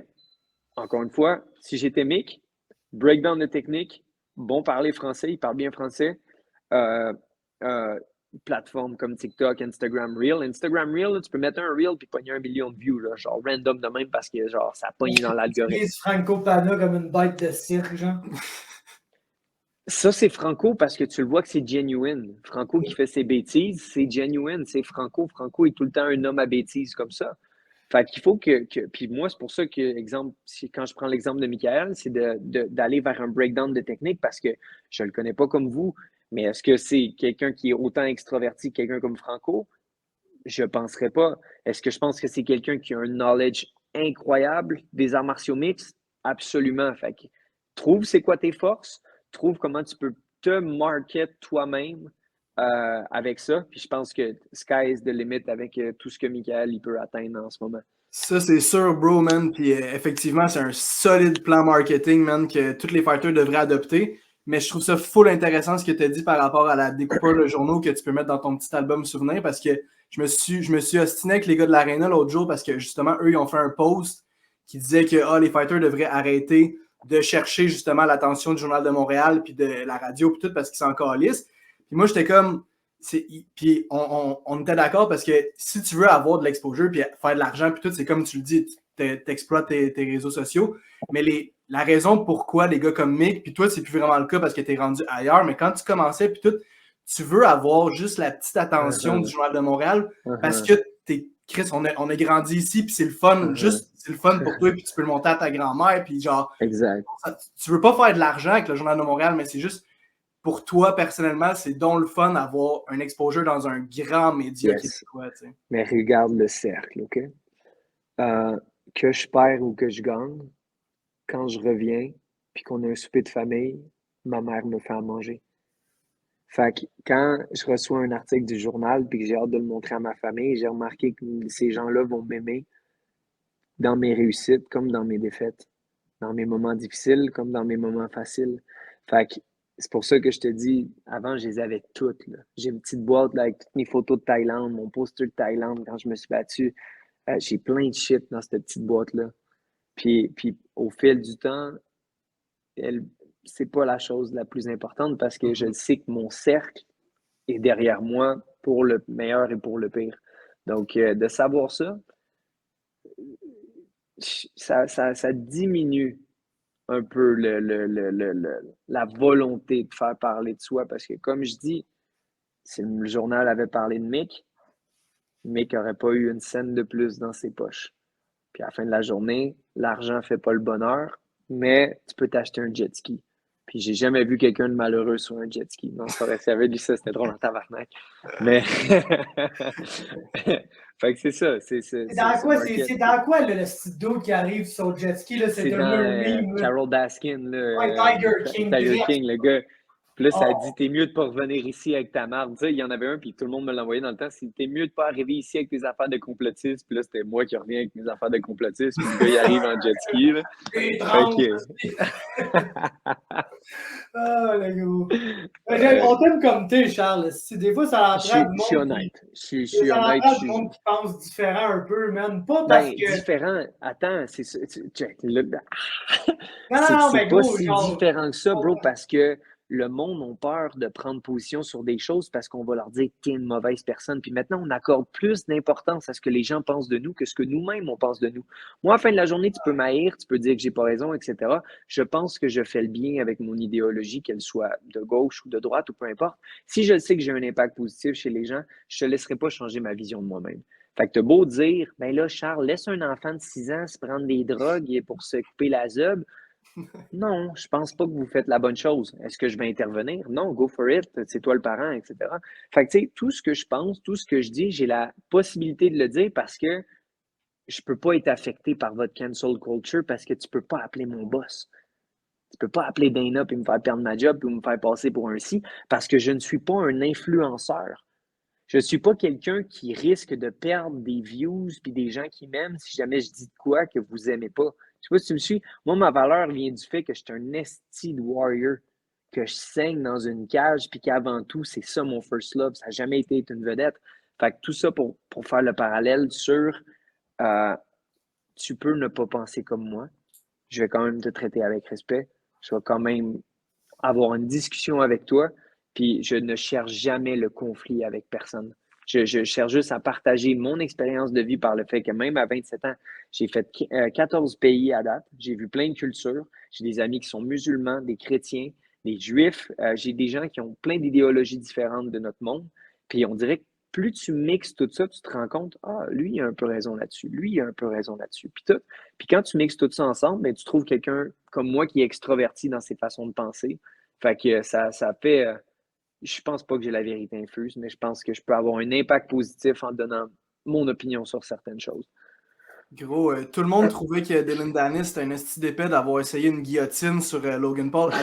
encore une fois, si j'étais Mick, breakdown de technique, bon parler français, il parle bien français, plateforme comme TikTok, Instagram Reel. Instagram Reel, là, tu peux mettre un Reel puis pogner 1 million de views, là, genre random de même parce que genre ça pogne dans l'algorithme. Franco Pana comme une bête de cirque, genre. Ça, c'est Franco parce que tu le vois que c'est genuine. Franco qui fait ses bêtises, c'est genuine, c'est Franco. Franco est tout le temps un homme à bêtises comme ça. Fait qu'il faut que puis moi, c'est pour ça que, exemple, quand je prends l'exemple de Michael, c'est d'aller vers un breakdown de technique parce que je ne le connais pas comme vous, mais est-ce que c'est quelqu'un qui est autant extraverti que quelqu'un comme Franco? Je ne penserais pas. Est-ce que je pense que c'est quelqu'un qui a un knowledge incroyable des arts martiaux mixtes? Absolument. Fait que trouve c'est quoi tes forces, trouve comment tu peux te market toi-même avec ça. Puis je pense que sky is the limit avec tout ce que Michael il peut atteindre en ce moment. Ça, c'est sûr, bro, man. Puis effectivement, c'est un solide plan marketing, man, que tous les fighters devraient adopter. Mais je trouve ça full intéressant ce que tu as dit par rapport à la découpeur de journaux que tu peux mettre dans ton petit album souvenir parce que je me suis ostiné avec les gars de l'Arena l'autre jour parce que justement, eux, ils ont fait un post qui disait que les fighters devraient arrêter de chercher justement l'attention du Journal de Montréal puis de la radio puis tout parce qu'ils s'en calissent. Puis moi, j'étais comme. Puis on était d'accord parce que si tu veux avoir de l'exposure puis faire de l'argent puis tout, c'est comme tu le dis, t'exploites tes réseaux sociaux. Mais la raison pourquoi les gars comme Mick, puis toi, c'est plus vraiment le cas parce que t'es rendu ailleurs, mais quand tu commençais puis tout, tu veux avoir juste la petite attention du Journal de Montréal parce que Chris, on a grandi ici puis c'est le fun, juste c'est le fun pour toi puis tu peux le monter à ta grand-mère puis genre, exact. Tu veux pas faire de l'argent avec le Journal de Montréal, mais c'est juste pour toi, personnellement, c'est donc le fun d'avoir un exposure dans un grand média québécois. Tu sais. Mais regarde le cercle, OK? Que je perds ou que je gagne, quand je reviens, puis qu'on a un souper de famille, ma mère me fait à manger. Fait que quand je reçois un article du journal puis que j'ai hâte de le montrer à ma famille, j'ai remarqué que ces gens-là vont m'aimer dans mes réussites comme dans mes défaites, dans mes moments difficiles comme dans mes moments faciles. Fait que c'est pour ça que je te dis, avant, je les avais toutes. Là. J'ai une petite boîte là, avec toutes mes photos de Thaïlande, mon poster de Thaïlande quand je me suis battu. J'ai plein de shit dans cette petite boîte-là. Puis au fil du temps, c'est pas la chose la plus importante parce que je sais que mon cercle est derrière moi pour le meilleur et pour le pire. Donc, de savoir ça, ça diminue un peu la volonté de faire parler de soi parce que, comme je dis, si le journal avait parlé de Mick n'aurait pas eu une scène de plus dans ses poches. Puis à la fin de la journée, l'argent ne fait pas le bonheur, mais tu peux t'acheter un jet ski. Puis j'ai jamais vu quelqu'un de malheureux sur un jet ski. Non, ça aurait servi lui ça, c'était drôle en tabarnak. Mais fait que c'est ça. C'est dans quoi le petit dos qui arrive sur le jet ski? Là, c'est dans Carol Baskin, Tiger King. Tiger King, le gars. Puis là, ça dit, t'es mieux de pas revenir ici avec ta marde. Tu sais, il y en avait un, puis tout le monde me l'envoyait dans le temps. T'es mieux de pas arriver ici avec tes affaires de complotiste. Puis là, c'était moi qui reviens avec mes affaires de complotiste. Puis le gars, il arrive en jet ski. Là. Ah, le gros. On t'aime comme t'es, Charles. Des fois, ça entraîne je suis honnête. Je suis honnête. Le monde qui pense différent un peu, man. Pas parce que. Différent. Attends, c'est ça. Check. Non, c'est pas si différent que ça, bro, parce que le monde a peur de prendre position sur des choses parce qu'on va leur dire que tu es une mauvaise personne. Puis maintenant, on accorde plus d'importance à ce que les gens pensent de nous que ce que nous-mêmes, on pense de nous. Moi, à la fin de la journée, tu peux m'haïr, tu peux dire que j'ai pas raison, etc. Je pense que je fais le bien avec mon idéologie, qu'elle soit de gauche ou de droite ou peu importe. Si je sais que j'ai un impact positif chez les gens, je ne te laisserai pas changer ma vision de moi-même. Fait que t'as beau dire, ben là, Charles, laisse un enfant de 6 ans se prendre des drogues pour se couper la zob. Non, je pense pas que vous faites la bonne chose. Est-ce que je vais intervenir? Non, go for it, c'est toi le parent, etc. Fait que, tu sais, tout ce que je pense, tout ce que je dis, j'ai la possibilité de le dire parce que je peux pas être affecté par votre cancel culture parce que tu peux pas appeler mon boss. Tu peux pas appeler Dana et me faire perdre ma job et me faire passer pour un si parce que je ne suis pas un influenceur. Je ne suis pas quelqu'un qui risque de perdre des views puis des gens qui m'aiment si jamais je dis de quoi que vous aimez pas. Je sais pas si tu me suis. Moi, ma valeur vient du fait que je suis un esti de warrior, que je saigne dans une cage, puis qu'avant tout, c'est ça mon first love. Ça n'a jamais été une vedette. Fait que tout ça pour faire le parallèle sur tu peux ne pas penser comme moi. Je vais quand même te traiter avec respect. Je vais quand même avoir une discussion avec toi, puis je ne cherche jamais le conflit avec personne. Je cherche juste à partager mon expérience de vie par le fait que même à 27 ans, j'ai fait 14 pays à date. J'ai vu plein de cultures. J'ai des amis qui sont musulmans, des chrétiens, des juifs. J'ai des gens qui ont plein d'idéologies différentes de notre monde. Puis on dirait que plus tu mixes tout ça, tu te rends compte, ah, lui, il a un peu raison là-dessus, lui, il a un peu raison là-dessus. Puis quand tu mixes tout ça ensemble, ben, tu trouves quelqu'un comme moi qui est extroverti dans ses façons de penser. Fait que ça fait. Je pense pas que j'ai la vérité infuse, mais je pense que je peux avoir un impact positif en donnant mon opinion sur certaines choses. Gros, tout le monde trouvait que Dylan Dennis c'était un esti d'épais d'avoir essayé une guillotine sur Logan Paul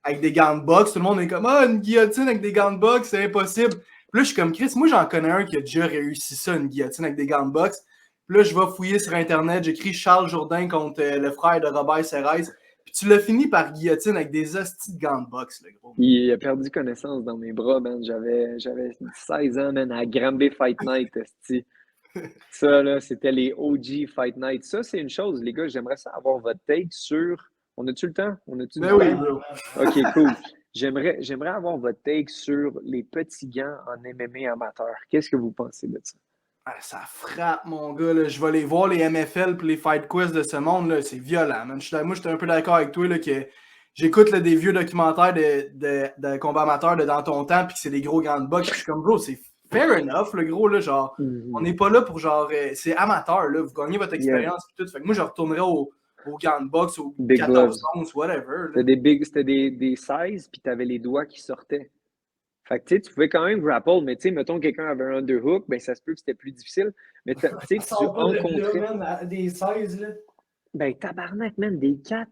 avec des gants de boxe. Tout le monde est comme ah, une guillotine avec des gants de boxe, c'est impossible. Puis là, je suis comme Chris, moi j'en connais un qui a déjà réussi ça, une guillotine avec des gants de boxe. Puis là, je vais fouiller sur Internet, j'écris Charles Jourdain contre le frère de Robert Serres. Puis tu l'as fini par guillotine avec des hosties de gants de boxe, le gros. Il a perdu connaissance dans mes bras, man. J'avais 16 ans, man, à Granby Fight Night, esti. Ça, là, c'était les OG Fight Night. Ça, c'est une chose, les gars, j'aimerais ça avoir votre take sur... On a-tu le temps? On a-tu du Ben oui, temps? bro. OK, cool. J'aimerais avoir votre take sur les petits gants en MMA amateur. Qu'est-ce que vous pensez de ça? Ah, ça frappe, mon gars. Là. Je vais aller voir les MFL et les Fight Quiz de ce monde. Là. C'est violent, man. Moi, j'étais un peu d'accord avec toi là, que j'écoute là, des vieux documentaires de combat amateur de dans ton temps puis que c'est des gros gants de boxe. Je suis comme, bro, c'est fair enough, le gros. Là, genre, on n'est pas là pour genre. C'est amateur, là. Vous gagnez votre expérience et tout. Fait que moi, je retournerais aux gants de boxe, aux Big 14 onces, whatever. C'était des 16 puis tu avais les doigts qui sortaient. Fait que tu pouvais quand même grapple, mais tu sais, mettons quelqu'un avait un underhook, ben ça se peut que c'était plus difficile. Mais tu sais, tu rencontrais. Des 16, là. Ben tabarnak, man, des 4.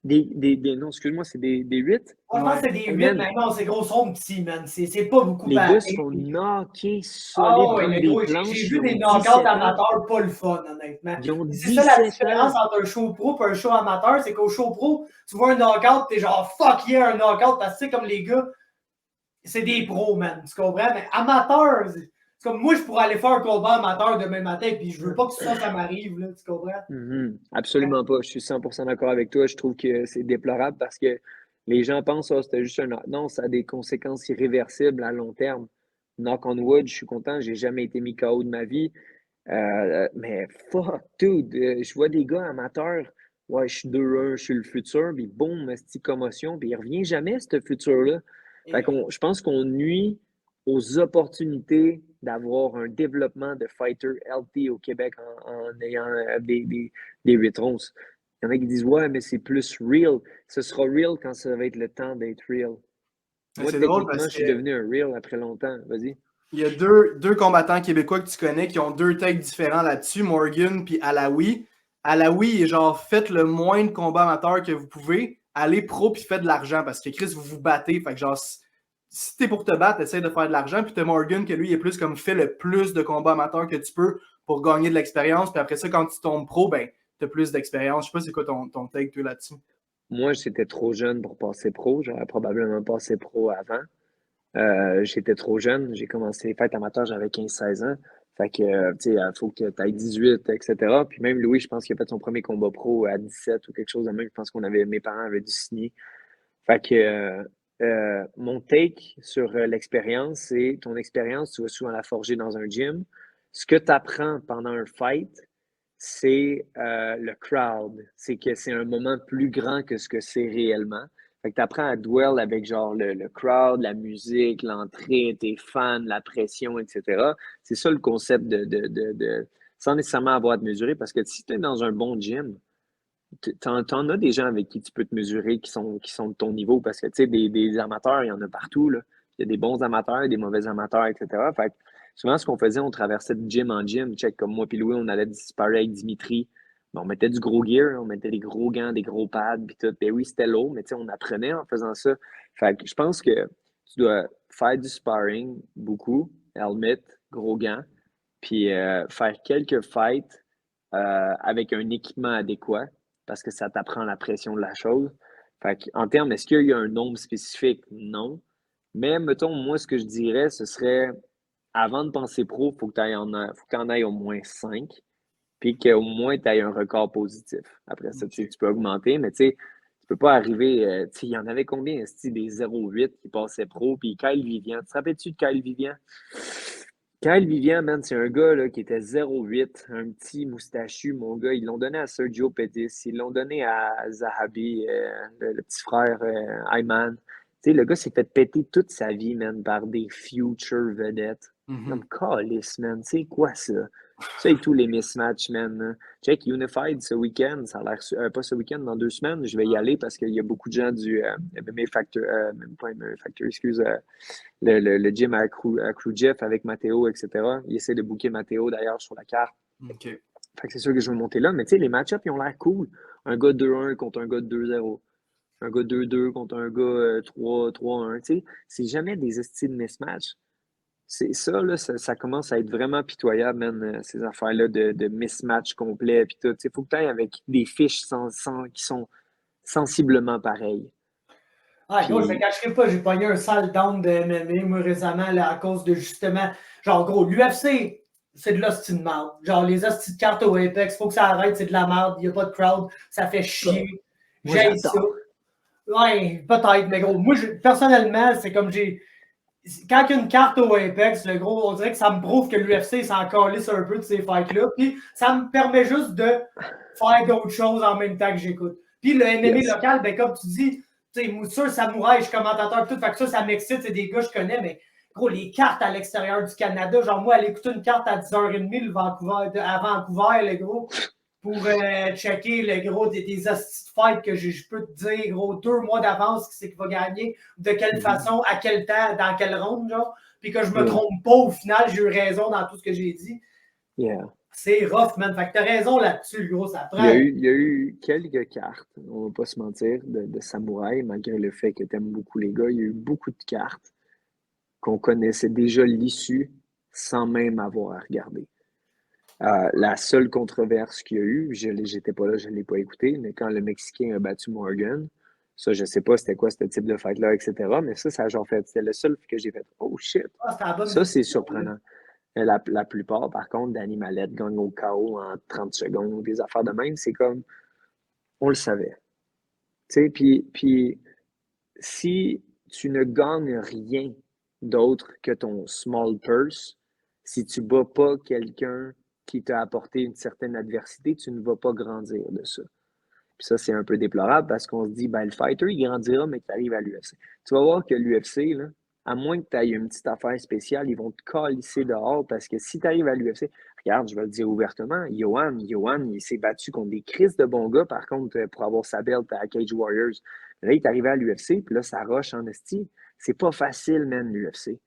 Non, excuse-moi, c'est des 8. Moi, je pense que c'est des 8, mais non, c'est gros, sont petits, man. C'est pas beaucoup. Les gars se font knocker solide comme des planches. J'ai vu des knockouts amateurs pas le fun, honnêtement. C'est ça la différence entre un show pro et un show amateur, c'est qu'au show pro, tu vois un knockout, t'es genre fuck yeah, un knockout, parce que tu sais, comme les gars, c'est des pros, man. Tu comprends? Mais amateur, c'est comme moi, je pourrais aller faire un combat amateur demain matin, puis je veux pas que ça m'arrive, là. Tu comprends? Absolument pas. Je suis 100% d'accord avec toi. Je trouve que c'est déplorable parce que les gens pensent que c'était juste un knock. Non, ça a des conséquences irréversibles à long terme. Knock on wood, je suis content. J'ai jamais été mis KO de ma vie. Mais fuck, dude. Je vois des gars amateurs. Ouais, je suis 2-1, je suis le futur. Puis boum, petite commotion. Puis il revient jamais, ce futur-là. Fait je pense qu'on nuit aux opportunités d'avoir un développement de fighter healthy au Québec en ayant des 8 onces. Il y en a qui disent ouais, mais c'est plus real. Ce sera real quand ça va être le temps d'être real. Moi, techniquement, je suis devenu un real après longtemps. Vas-y. Il y a deux combattants québécois que tu connais qui ont deux takes différents là-dessus, Morgan puis Alaoui. Alaoui est genre faites le moins de combats amateurs que vous pouvez, allez pro puis faites de l'argent parce que Chris, vous vous battez. Fait que genre, si t'es pour te battre, essaye de faire de l'argent. Puis t'as Morgan que lui, il est plus comme fait le plus de combats amateurs que tu peux pour gagner de l'expérience. Puis après ça, quand tu tombes pro, ben, t'as plus d'expérience. Je sais pas c'est quoi ton take toi là-dessus. Moi, j'étais trop jeune pour passer pro. J'aurais probablement passé pro avant. J'étais trop jeune. J'ai commencé les fêtes amateurs, j'avais 15-16 ans. Fait que, tu sais, il faut que tu ailles 18, etc. Puis même Louis, je pense qu'il a fait son premier combat pro à 17 ou quelque chose de même. Je pense mes parents avaient dû signer. Fait que mon take sur l'expérience, c'est ton expérience, tu vas souvent la forger dans un gym. Ce que tu apprends pendant un fight, c'est le crowd. C'est que c'est un moment plus grand que ce que c'est réellement. Fait que tu apprends à dwell avec genre le crowd, la musique, l'entrée, tes fans, la pression, etc. C'est ça le concept sans nécessairement avoir à te mesurer, parce que si tu es dans un bon gym, t'en as des gens avec qui tu peux te mesurer qui sont de ton niveau, parce que tu sais, des amateurs, il y en a partout, là. Il y a des bons amateurs, des mauvais amateurs, etc. Fait que souvent, ce qu'on faisait, on traversait de gym en gym. Check, comme moi puis Louis, on allait disparaître avec Dimitri. Ben, on mettait du gros gear, on mettait des gros gants, des gros pads, puis tout. Ben oui, c'était lourd, mais tu sais, on apprenait en faisant ça. Fait que je pense que tu dois faire du sparring beaucoup, helmet, gros gants, puis faire quelques fights avec un équipement adéquat, parce que ça t'apprend la pression de la chose. Fait en termes, est-ce qu'il y a un nombre spécifique? Non. Mais, mettons, moi, ce que je dirais, ce serait avant de penser pro, il faut que tu en aies au moins 5, puis qu'au moins tu aies un record positif. Après ça, tu peux augmenter, mais tu sais, tu peux pas arriver. Il y en avait combien, des 0,8 qui passaient pro, puis Kyle Vivian. Tu te rappelles-tu de Kyle Vivian? Kyle Vivian, man, c'est un gars là, qui était 0,8, un petit moustachu, mon gars. Ils l'ont donné à Sergio Pettis, ils l'ont donné à Zahabi, le petit frère Ayman. Tu sais, le gars s'est fait péter toute sa vie, man, par des future vedettes. Comme calice, man. C'est quoi ça? Ça et tous les mismatchs, man. Check Unified ce week-end. Ça a l'air. Pas ce week-end, dans 2 semaines. Je vais y aller parce qu'il y a beaucoup de gens du MMA Factor. Même pas MMA Factor, excuse. Le gym à Crew Jeff avec Matteo, etc. Il essaie de booker Matteo d'ailleurs sur la carte. OK. Fait que c'est sûr que je veux monter là. Mais tu sais, les match-ups, ils ont l'air cool. Un gars 2-1 contre un gars 2-0. Un gars 2-2 contre un gars 3-1. Tu sais, c'est jamais des styles de mismatch. C'est ça, là, ça commence à être vraiment pitoyable, man, ces affaires-là de mismatch complet. Puis tout. Il faut que tu ailles avec des fiches qui sont sensiblement pareilles. Ah, gros, je ne cacherai pas, j'ai pogné un sale down de MMA, moi, récemment, là, à cause de justement. Genre, gros, l'UFC, c'est de l'hostie de merde. Genre, les hosties de cartes au Apex, faut que ça arrête, c'est de la merde, il n'y a pas de crowd, ça fait chier. J'ai ça. Ouais, peut-être, mais gros, moi, personnellement, c'est comme j'ai. Quand il y a une carte au Apex, le gros, on dirait que ça me prouve que l'UFC s'en calisse un peu de ces fights-là. Puis ça me permet juste de faire d'autres choses en même temps que j'écoute. Puis le MMA local, ben, comme tu dis, tu sais, Mousseur, Samouraï, je suis commentateur, tout, fait que ça m'excite, c'est des gars que je connais, mais gros, les cartes à l'extérieur du Canada, genre moi, aller écouter une carte à 10h30 à Vancouver, le gros, pour checker le gros des hosties de fight que je peux te dire, gros, 2 mois d'avance qui c'est qui va gagner, de quelle façon, à quel temps, dans quelle ronde, genre, puis que je me trompe pas au final, j'ai eu raison dans tout ce que j'ai dit. C'est rough, man. Fait que t'as raison là-dessus, gros, ça prend. Il y a eu quelques cartes, on va pas se mentir, de samouraï, malgré le fait que t'aimes beaucoup les gars. Il y a eu beaucoup de cartes qu'on connaissait déjà l'issue sans même avoir à regarder. La seule controverse qu'il y a eu, j'étais pas là, je ne l'ai pas écouté, mais quand le Mexicain a battu Morgan, ça, je sais pas c'était quoi ce type de fight-là, etc. Mais ça a genre fait, c'était le seul que j'ai fait. Oh shit! Ça, c'est surprenant. La plupart, par contre, Danny Mallette gagne au KO en 30 secondes ou des affaires de même, c'est comme, on le savait. Tu sais, puis si tu ne gagnes rien d'autre que ton small purse, si tu bats pas quelqu'un qui t'a apporté une certaine adversité, tu ne vas pas grandir de ça. Puis ça, c'est un peu déplorable parce qu'on se dit, ben, le fighter, il grandira, mais qu'il arrive à l'UFC. Tu vas voir que l'UFC, là, à moins que tu aies une petite affaire spéciale, ils vont te calisser dehors parce que si tu arrives à l'UFC, regarde, je vais le dire ouvertement, Johan, il s'est battu contre des crises de bons gars, par contre, pour avoir sa belt à Cage Warriors. Là, il est arrivé à l'UFC, puis là, ça rush en esti. C'est pas facile, man, l'UFC.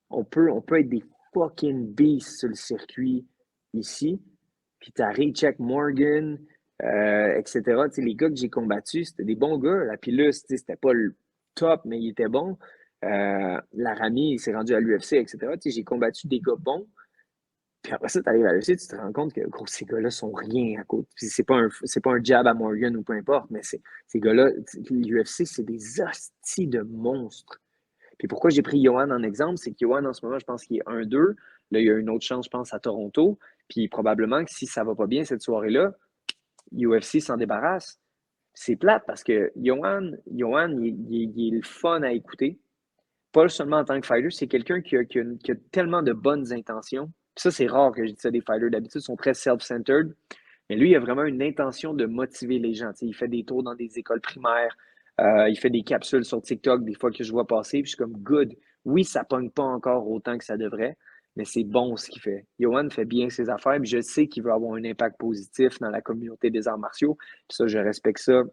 On peut être des fucking beasts sur le circuit ici. Puis t'arrives, check Morgan, etc. Tu sais, les gars que j'ai combattus, c'était des bons gars. Là. Puis là, c'était pas le top, mais il était bon. Laramie, il s'est rendu à l'UFC, etc. Tu sais, j'ai combattu des gars bons. Puis après ça, tu arrives à l'UFC, tu te rends compte que gros, ces gars-là sont rien à côté. Puis c'est pas un jab à Morgan ou peu importe, mais ces gars-là, l'UFC, c'est des hosties de monstres. Puis pourquoi j'ai pris Johan en exemple, c'est que Johan, en ce moment, je pense qu'il est 1-2. Là, il y a une autre chance, je pense, à Toronto. Puis probablement que si ça va pas bien cette soirée-là, UFC s'en débarrasse. C'est plate parce que Johan il est le fun à écouter. Pas seulement en tant que fighter, c'est quelqu'un qui a tellement de bonnes intentions. Puis ça, c'est rare que je dise ça des fighters. D'habitude, ils sont très self-centered. Mais lui, il a vraiment une intention de motiver les gens. T'sais, il fait des tours dans des écoles primaires. Il fait des capsules sur TikTok des fois que je vois passer. Puis je suis comme, good. Oui, ça pogne pas encore autant que ça devrait, mais c'est bon ce qu'il fait. Johan fait bien ses affaires. Puis je sais qu'il veut avoir un impact positif dans la communauté des arts martiaux. Puis ça, je respecte ça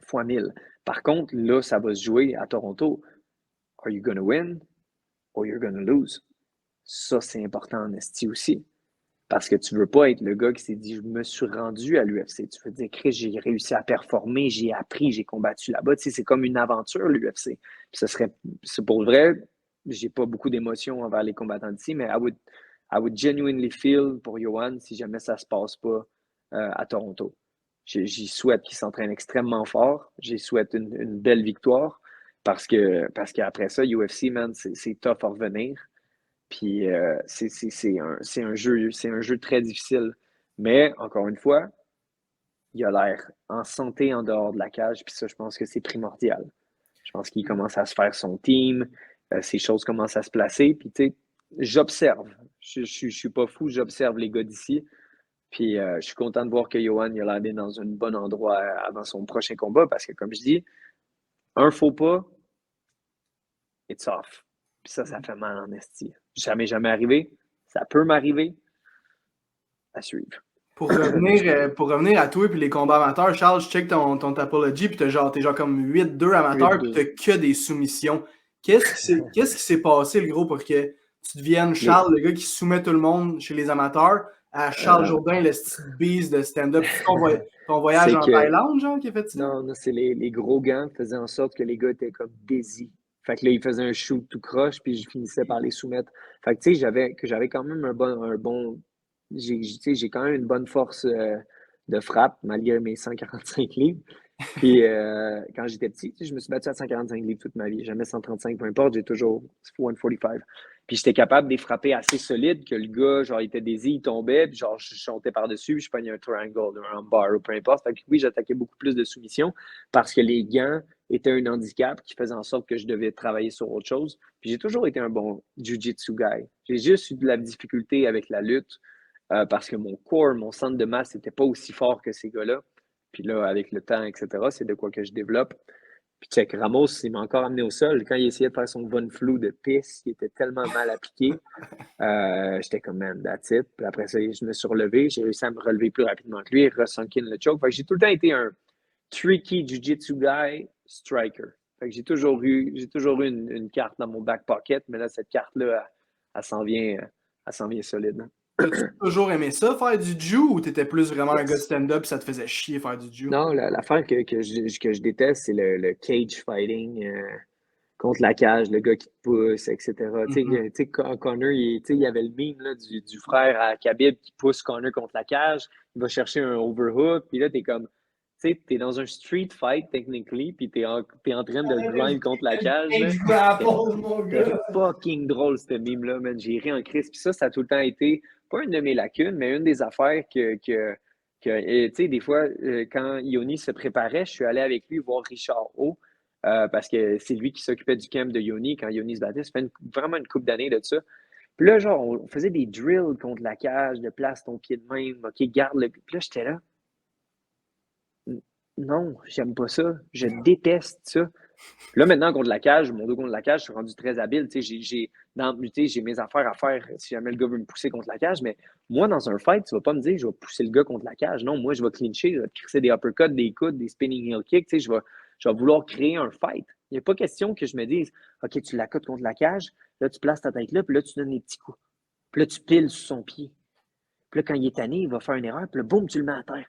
fois 1000. Par contre, là, ça va se jouer à Toronto. Are you gonna win or you're gonna lose? Ça, c'est important en esti aussi. Parce que tu veux pas être le gars qui s'est dit, je me suis rendu à l'UFC. Tu veux dire, Chris, j'ai réussi à performer, j'ai appris, j'ai combattu là-bas. Tu sais, c'est comme une aventure, l'UFC. C'est pour vrai, j'ai pas beaucoup d'émotions envers les combattants d'ici, mais I would genuinely feel pour Johan si jamais ça se passe pas à Toronto. J'y souhaite qu'il s'entraîne extrêmement fort. J'y souhaite une belle victoire parce qu'après ça, UFC, man, c'est tough à revenir. Puis c'est un jeu très difficile. Mais encore une fois, il a l'air en santé en dehors de la cage, puis ça, je pense que c'est primordial. Je pense qu'il commence à se faire son team, ces choses commencent à se placer, puis tu sais, j'observe. Je suis pas fou, j'observe les gars d'ici. Puis je suis content de voir que Johan il a l'air d'être dans un bon endroit avant son prochain combat, parce que comme je dis, un faux pas, it's off. Puis ça fait mal en esti. Jamais arrivé. Ça peut m'arriver. À suivre. Pour revenir à toi et les combats amateurs, Charles, je check ton Tapology, puis t'es genre comme 8-2 amateurs, puis t'as que des soumissions. Qu'est-ce qui s'est passé, le gros, pour que tu deviennes Charles, le gars qui soumet tout le monde chez les amateurs, à Charles Jourdain, le style beast de stand-up? Ton voyage en Thaïlande, genre, qui a fait ça? Non, c'est les gros gants qui faisaient en sorte que les gars étaient comme désy. Fait que là, ils faisaient un shoot tout croche, puis je finissais par les soumettre. Fait que tu sais, j'avais quand même un bon j'ai quand même une bonne force de frappe, malgré mes 145 livres. Puis quand j'étais petit, je me suis battu à 145 livres toute ma vie. Jamais 135, peu importe, j'ai toujours 145. Puis j'étais capable de les frapper assez solide, que le gars, genre, il était désir, il tombait, puis genre, je chantais par-dessus, puis je pognais un triangle, un bar, ou peu importe. Fait que oui, j'attaquais beaucoup plus de soumissions parce que les gants étaient un handicap qui faisait en sorte que je devais travailler sur autre chose. Puis j'ai toujours été un bon jiu-jitsu guy. J'ai juste eu de la difficulté avec la lutte parce que mon corps, mon centre de masse n'était pas aussi fort que ces gars-là. Puis là, avec le temps, etc., c'est de quoi que je développe. Puis check, Ramos, il m'a encore amené au sol. Quand il essayait de faire son von flou de pisse, il était tellement mal appliqué. J'étais comme, man, that's it. Puis après ça, je me suis relevé. J'ai réussi à me relever plus rapidement que lui, re-sunk in le choke. Fait que j'ai tout le temps été un tricky jiu-jitsu guy striker. Fait que j'ai toujours eu une carte dans mon back pocket, mais là, cette carte-là, elle s'en vient solide. As-tu toujours aimé ça, faire du jiu, ou t'étais plus vraiment un gars de stand-up et ça te faisait chier faire du jiu? Non, l'affaire que je déteste, c'est le cage fighting contre la cage, le gars qui te pousse, etc. Tu sais, Connor, il y avait le meme là, du frère à Khabib qui pousse Connor contre la cage. Il va chercher un overhook, puis là, t'es comme, tu sais, t'es dans un street fight, technically, puis t'es en train de le grind contre la cage. C'était fucking drôle, ce meme-là, man. J'ai ri en crise. Puis ça a tout le temps été, pas une de mes lacunes, mais une des affaires que tu sais, des fois, quand Yoni se préparait, je suis allé avec lui voir Richard O. Parce que c'est lui qui s'occupait du camp de Yoni quand Yoni se battait. Ça fait vraiment une couple d'années de ça. Puis là, genre, on faisait des drills contre la cage, de place ton pied de même, OK, garde le. Puis là, j'étais là. Non, j'aime pas ça. Je déteste ça. Puis là, maintenant, contre la cage, mon dos contre la cage, je suis rendu très habile. Tu sais, j'ai mes affaires à faire si jamais le gars veut me pousser contre la cage. Mais moi, dans un fight, tu vas pas me dire je vais pousser le gars contre la cage. Non, moi, je vais clincher, je vais te crisser des uppercuts, des coudes, des spinning heel kicks. Tu sais, je vais vouloir créer un fight. Il n'y a pas question que je me dise OK, tu l'accotes contre la cage, là, tu places ta tête là, puis là, tu donnes des petits coups. Puis là, tu piles sur son pied. Puis là, quand il est tanné, il va faire une erreur, puis là, boum, tu le mets à terre.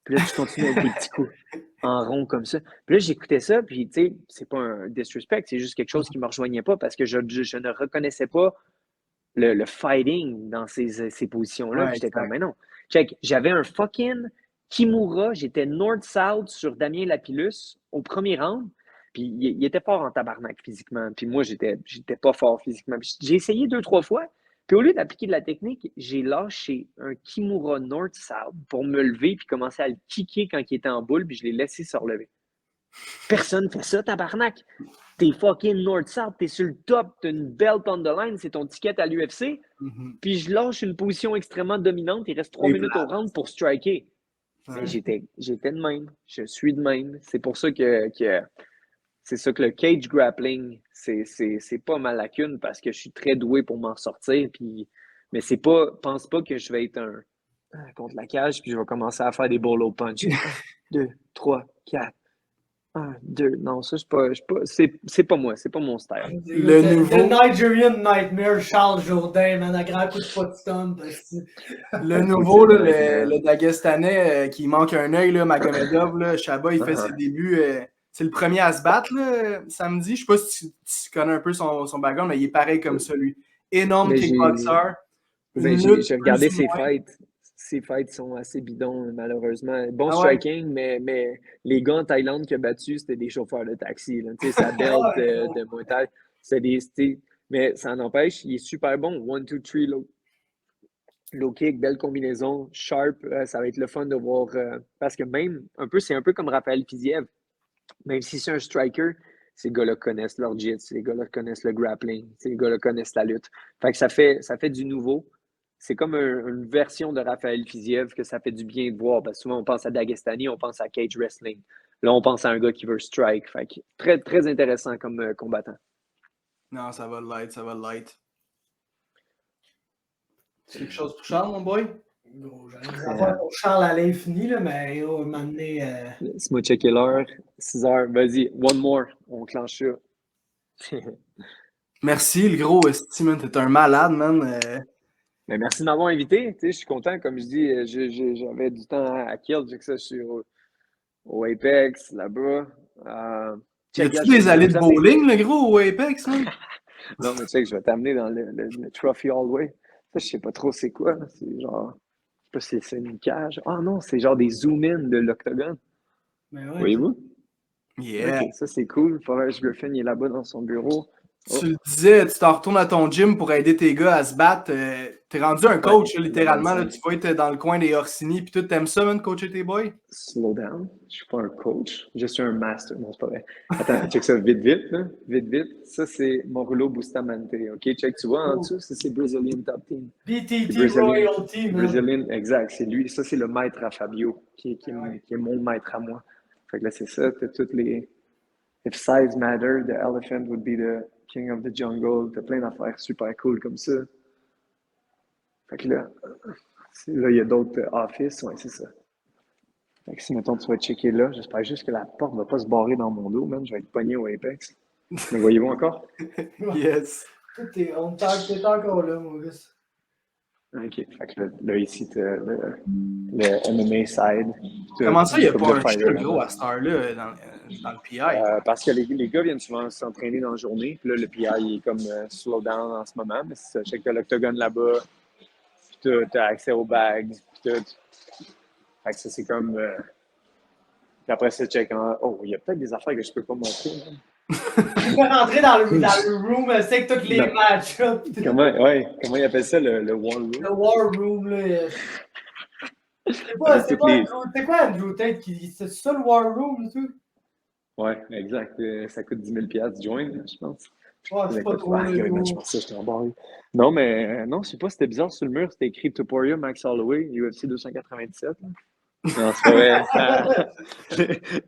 Puis là, tu continues avec des petits coups en rond comme ça. Puis là, j'écoutais ça, puis tu sais, c'est pas un disrespect, c'est juste quelque chose qui ne me rejoignait pas parce que je ne reconnaissais pas le fighting dans ces positions-là. Ouais, puis j'étais comme, mais non. Check, j'avais un fucking Kimura, j'étais north-south sur Damien Lapillus au premier round, puis il était fort en tabarnak physiquement, puis moi, j'étais pas fort physiquement. Puis j'ai essayé 2-3 fois, puis au lieu d'appliquer de la technique, j'ai lâché un Kimura north-south pour me lever puis commencer à le kicker quand il était en boule, puis je l'ai laissé se relever. Personne fait ça, tabarnak. T'es fucking north-south, t'es sur le top, t'as une belt on the line, c'est ton ticket à l'UFC, puis je lâche une position extrêmement dominante, il reste 3 minutes au round pour striker. Mais j'étais de même, je suis de même. C'est pour ça que c'est ça que le cage grappling, c'est pas ma lacune parce que je suis très doué pour m'en sortir. Puis, mais c'est pas, pense pas que je vais être contre la cage puis je vais commencer à faire des bolo punch. 1, 2, 3, 4. 1, 2. Non, ça, c'est pas moi, c'est pas mon style. Le Nigerian Nightmare, Charles Jourdain, man, à grand coup de pot de stomp. Le nouveau, là, le Dagestanais qui manque un œil, Magomedov, là, Chaba, il fait ses débuts. C'est le premier à se battre là, samedi. Je sais pas si tu connais un peu son background, mais il est pareil comme ça, lui. Énorme kickboxer. J'ai regardé ses fights. Ses fights sont assez bidons, malheureusement. Bon striking, mais les gars en Thaïlande qui a battu, c'était des chauffeurs de taxi. Là. Sa belt de Muay Thai, c'était Mais ça n'empêche, il est super bon. 1, 2, 3, low kick, belle combinaison, sharp. Ça va être le fun de voir. Parce que même, c'est un peu comme Raphaël Fiziev. Même si c'est un striker, ces gars-là connaissent leur jits, ces gars-là connaissent le grappling, ces gars-là connaissent la lutte. Fait que ça fait du nouveau. C'est comme une version de Raphaël Fiziev que ça fait du bien de voir. Parce que souvent, on pense à Dagestani, on pense à cage wrestling. Là, on pense à un gars qui veut strike. Fait que très, très intéressant comme combattant. Non, ça va light, ça va light. C'est quelque chose pour Charles, mon boy? Gros, j'allais vous avoir pour Charles à l'infini, là, mais on m'a amené. Laisse-moi checker l'heure. 6 heures. Vas-y, one more. On clenche ça. Merci, le gros esti, man. T'es un malade, man. Mais merci de m'avoir invité. Tu sais, je suis content. Comme je dis, j'avais du temps à kill. J'ai que ça, je suis au Apex, là-bas. Y a-tu des allées de bowling, le gros, au Apex, man? Non, mais tu sais que je vais t'amener dans le Trophy Hallway. Ça, je sais pas trop c'est quoi. C'est genre, je sais pas si c'est une cage. Ah non, c'est genre des zoom-in de l'octogone. Mais ouais, Voyez-vous? Yeah. Ok, ça, c'est cool. Forrest Griffin, il est là-bas dans son bureau. Tu le disais, tu t'en retournes à ton gym pour aider tes gars à se battre. T'es rendu un coach, là, littéralement. Là, tu vas être dans le coin des Orsini. Puis tout, t'aimes ça, man, coacher tes boys? Slow down. Je suis pas un coach. Je suis un master. Non, c'est pas vrai. Attends, check ça vite, vite. Là. Vite, vite. Ça, c'est Morulo Bustamante. OK, check. Tu vois en dessous, ça, c'est Brazilian Top Team. BTT Royalty, man. Brazilian, exact. C'est lui. Ça, c'est le maître à Fabio, qui est mon maître à moi. Fait que là, c'est ça. T'as toutes les... If size matter, the elephant would be the king of the jungle. T'as plein d'affaires super cool comme ça. Fait que là, il y a d'autres offices. Ouais, c'est ça. Fait que si, mettons, tu vas checker là, j'espère juste que la porte ne va pas se barrer dans mon dos, man. Je vais être pogné au Apex. Me voyez-vous encore? Yes. T'es encore là, mon gars. OK. Fait que là ici, tu as le MMA side. Comment ça, il n'y a pas un jeu gros à cette heure-là dans le PI? Parce que les gars viennent souvent s'entraîner dans la journée. Puis là, le PI il est comme slow down en ce moment. Mais c'est ça, je sais que tu as l'octogone là-bas. Puis tu as accès aux bags. Puis tout. Fait que ça, c'est comme... Puis après ça, check en... Oh, il y a peut-être des affaires que je peux pas montrer. Hein. Tu peux rentrer dans le room, c'est que tous les match-ups. Comment il appelle ça, le War Room? Le War Room, là. C'est quoi Andrew Tate? C'est ça le War Room, et tout? Ouais, exact. Ça coûte 10 000 $, join, je pense. Ouais, c'est pas trop. Je pense que j'étais embarré. Non, mais non, je sais pas, c'était bizarre sur le mur. C'était écrit Topuria, Max Holloway, UFC 297. Non, c'est pas vrai.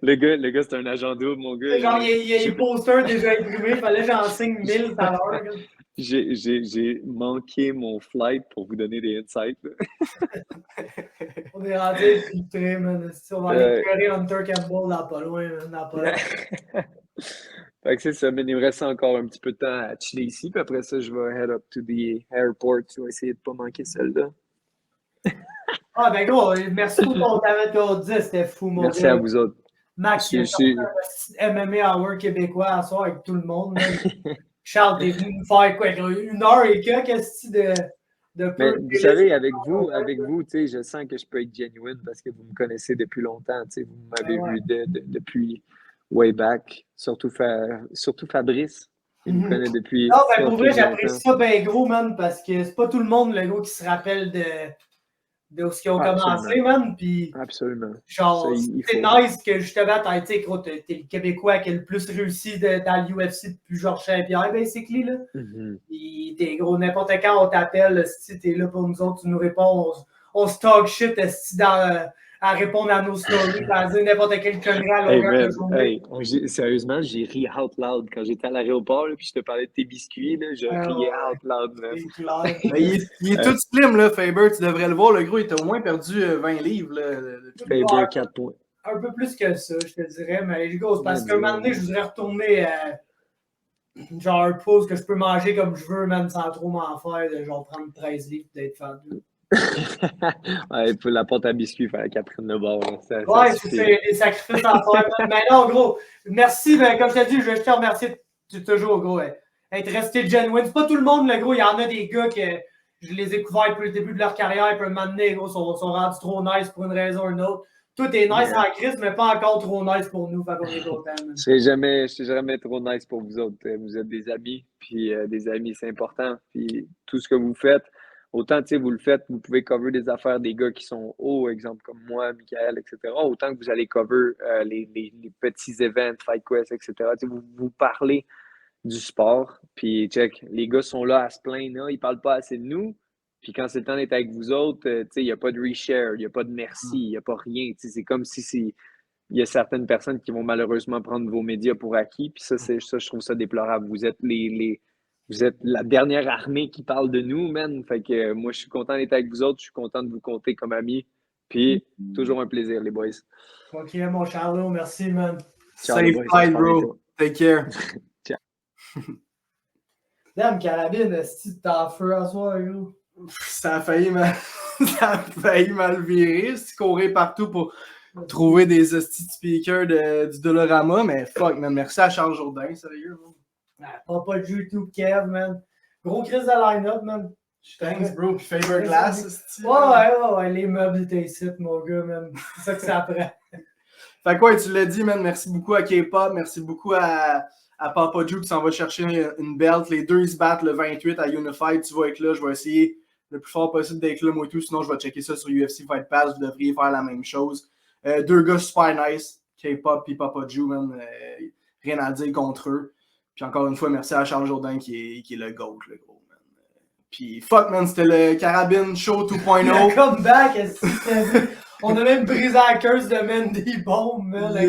Le gars, c'est un agent double, mon gars. Genre, il y a les posters déjà imprimés, fallait que j'en signe 1000 à l'heure. J'ai manqué mon flight pour vous donner des insights. On est rendu filtré, man. On va aller pleurer Hunter Campbell dans pas loin, man. Dans pas loin. Fait que c'est ça, mais il me reste encore un petit peu de temps à chiller ici, puis après ça, je vais head up to the airport. Je vais essayer de ne pas manquer celle-là. Ah, ben gros, merci pour ton temps, c'était fou, mon gars. Merci à vous autres. Max, il y a un MMA Hour québécois à soir avec tout le monde. Charles, t'es venu nous faire quoi? 1 heure et qu'est-ce de peu? Vous savez, avec vous, tu sais, je sens que je peux être genuine parce que vous me connaissez depuis longtemps. Tu sais, vous m'avez vu depuis way back. Surtout Fabrice. Il me connaît depuis. Non, ben pour vrai, j'apprécie ça bien gros, man, parce que c'est pas tout le monde, le gars, qui se rappelle de ce qu'ils ont commencé, man. Puis, absolument. Genre, c'est nice que justement, t'es le Québécois qui a le plus réussi dans l'UFC depuis Georges Saint-Pierre, basically, là. Puis, t'es gros, n'importe quand on t'appelle, si t'es là pour nous autres, tu nous réponds, on se talk shit, à répondre à nos stories, à dire n'importe quel connerie à longueur de journée. Sérieusement, j'ai ri out loud quand j'étais à l'aéroport, puis je te parlais de tes biscuits, là, je riais out loud. Il est tout slim, là, Faber, tu devrais le voir, le gros, il t'a au moins perdu 20 livres. Là. Faber, 4 points. Un peu plus que ça, je te dirais, mais les gars, parce qu'un moment donné, je voudrais retourner genre un pause que je peux manger comme je veux, même sans trop m'en faire, de genre prendre 13 livres d'être fendu. Ouais, pour la porte à biscuits, il fallait qu'elle prenne le bord. Ouais, c'est des sacrifices à faire. Mais non, gros, merci. Ben, comme je t'ai dit, je te remercie toujours, gros. Être resté genuine. C'est pas tout le monde, le gros. Il y en a des gars que je les ai couverts depuis le début de leur carrière. Puis un moment donné, gros, sont rendus trop nice pour une raison ou une autre. Toi, t'es nice en crise, mais pas encore trop nice pour nous. Fait qu'on est content. Je serai jamais trop nice pour vous autres. Vous êtes des amis, puis des amis, c'est important. Puis tout ce que vous faites, autant, tu sais, vous le faites, vous pouvez cover des affaires des gars qui sont hauts, exemple comme moi, Michael, etc. Autant que vous allez cover les petits événements, Fight Quest, etc. Tu sais, vous parlez du sport, puis check, les gars sont là à se plaindre, ils parlent pas assez de nous. Puis quand c'est le temps d'être avec vous autres, tu sais, il n'y a pas de reshare, il n'y a pas de merci, il n'y a pas rien. Tu sais, c'est comme si il y a certaines personnes qui vont malheureusement prendre vos médias pour acquis. Puis ça, je trouve ça déplorable. Vous êtes vous êtes la dernière armée qui parle de nous, man. Fait que moi, je suis content d'être avec vous autres. Je suis content de vous compter comme amis. Puis toujours un plaisir, les boys. Ok, mon Charlot, merci, man. Ciao, les boys. Safe fight, bro. Take care. Ciao. Damn, carabine, est-ce que t'es en feu à soir, gros? Ça a failli mal virer. Si courir partout pour trouver des hosties de speakers du Dolorama, mais fuck, man. Merci à Charles Jourdain, sérieux. Pas de YouTube, Kev, man. Gros crise de line-up, man. Thanks, bro. Puis Faber Glass, ouais, les meubles étaient ici, mon gars, man. C'est ça que ça prend. Fait quoi, tu l'as dit, man. Merci beaucoup à K-Pop. Merci beaucoup à Papa Joe qui s'en va chercher une belt. Les deux, ils se battent le 28 à Unified. Tu vas être là. Je vais essayer le plus fort possible d'être là, moi et tout. Sinon, je vais checker ça sur UFC Fight Pass. Vous devriez faire la même chose. Deux gars super nice. K-Pop et Papa Joe, man. Rien à dire contre eux. Puis encore une fois, merci à Charles Jourdain qui est le GOAT, le gros, man. Puis fuck, man, c'était le Carabine Show 2.0. Le comeback, on a même brisé la curse de Mandy Bomb, man, avec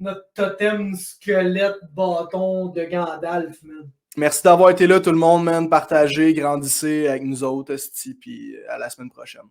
notre totem squelette bâton de Gandalf, man. Merci d'avoir été là, tout le monde, man. Partagez, grandissez avec nous autres, esti, puis à la semaine prochaine.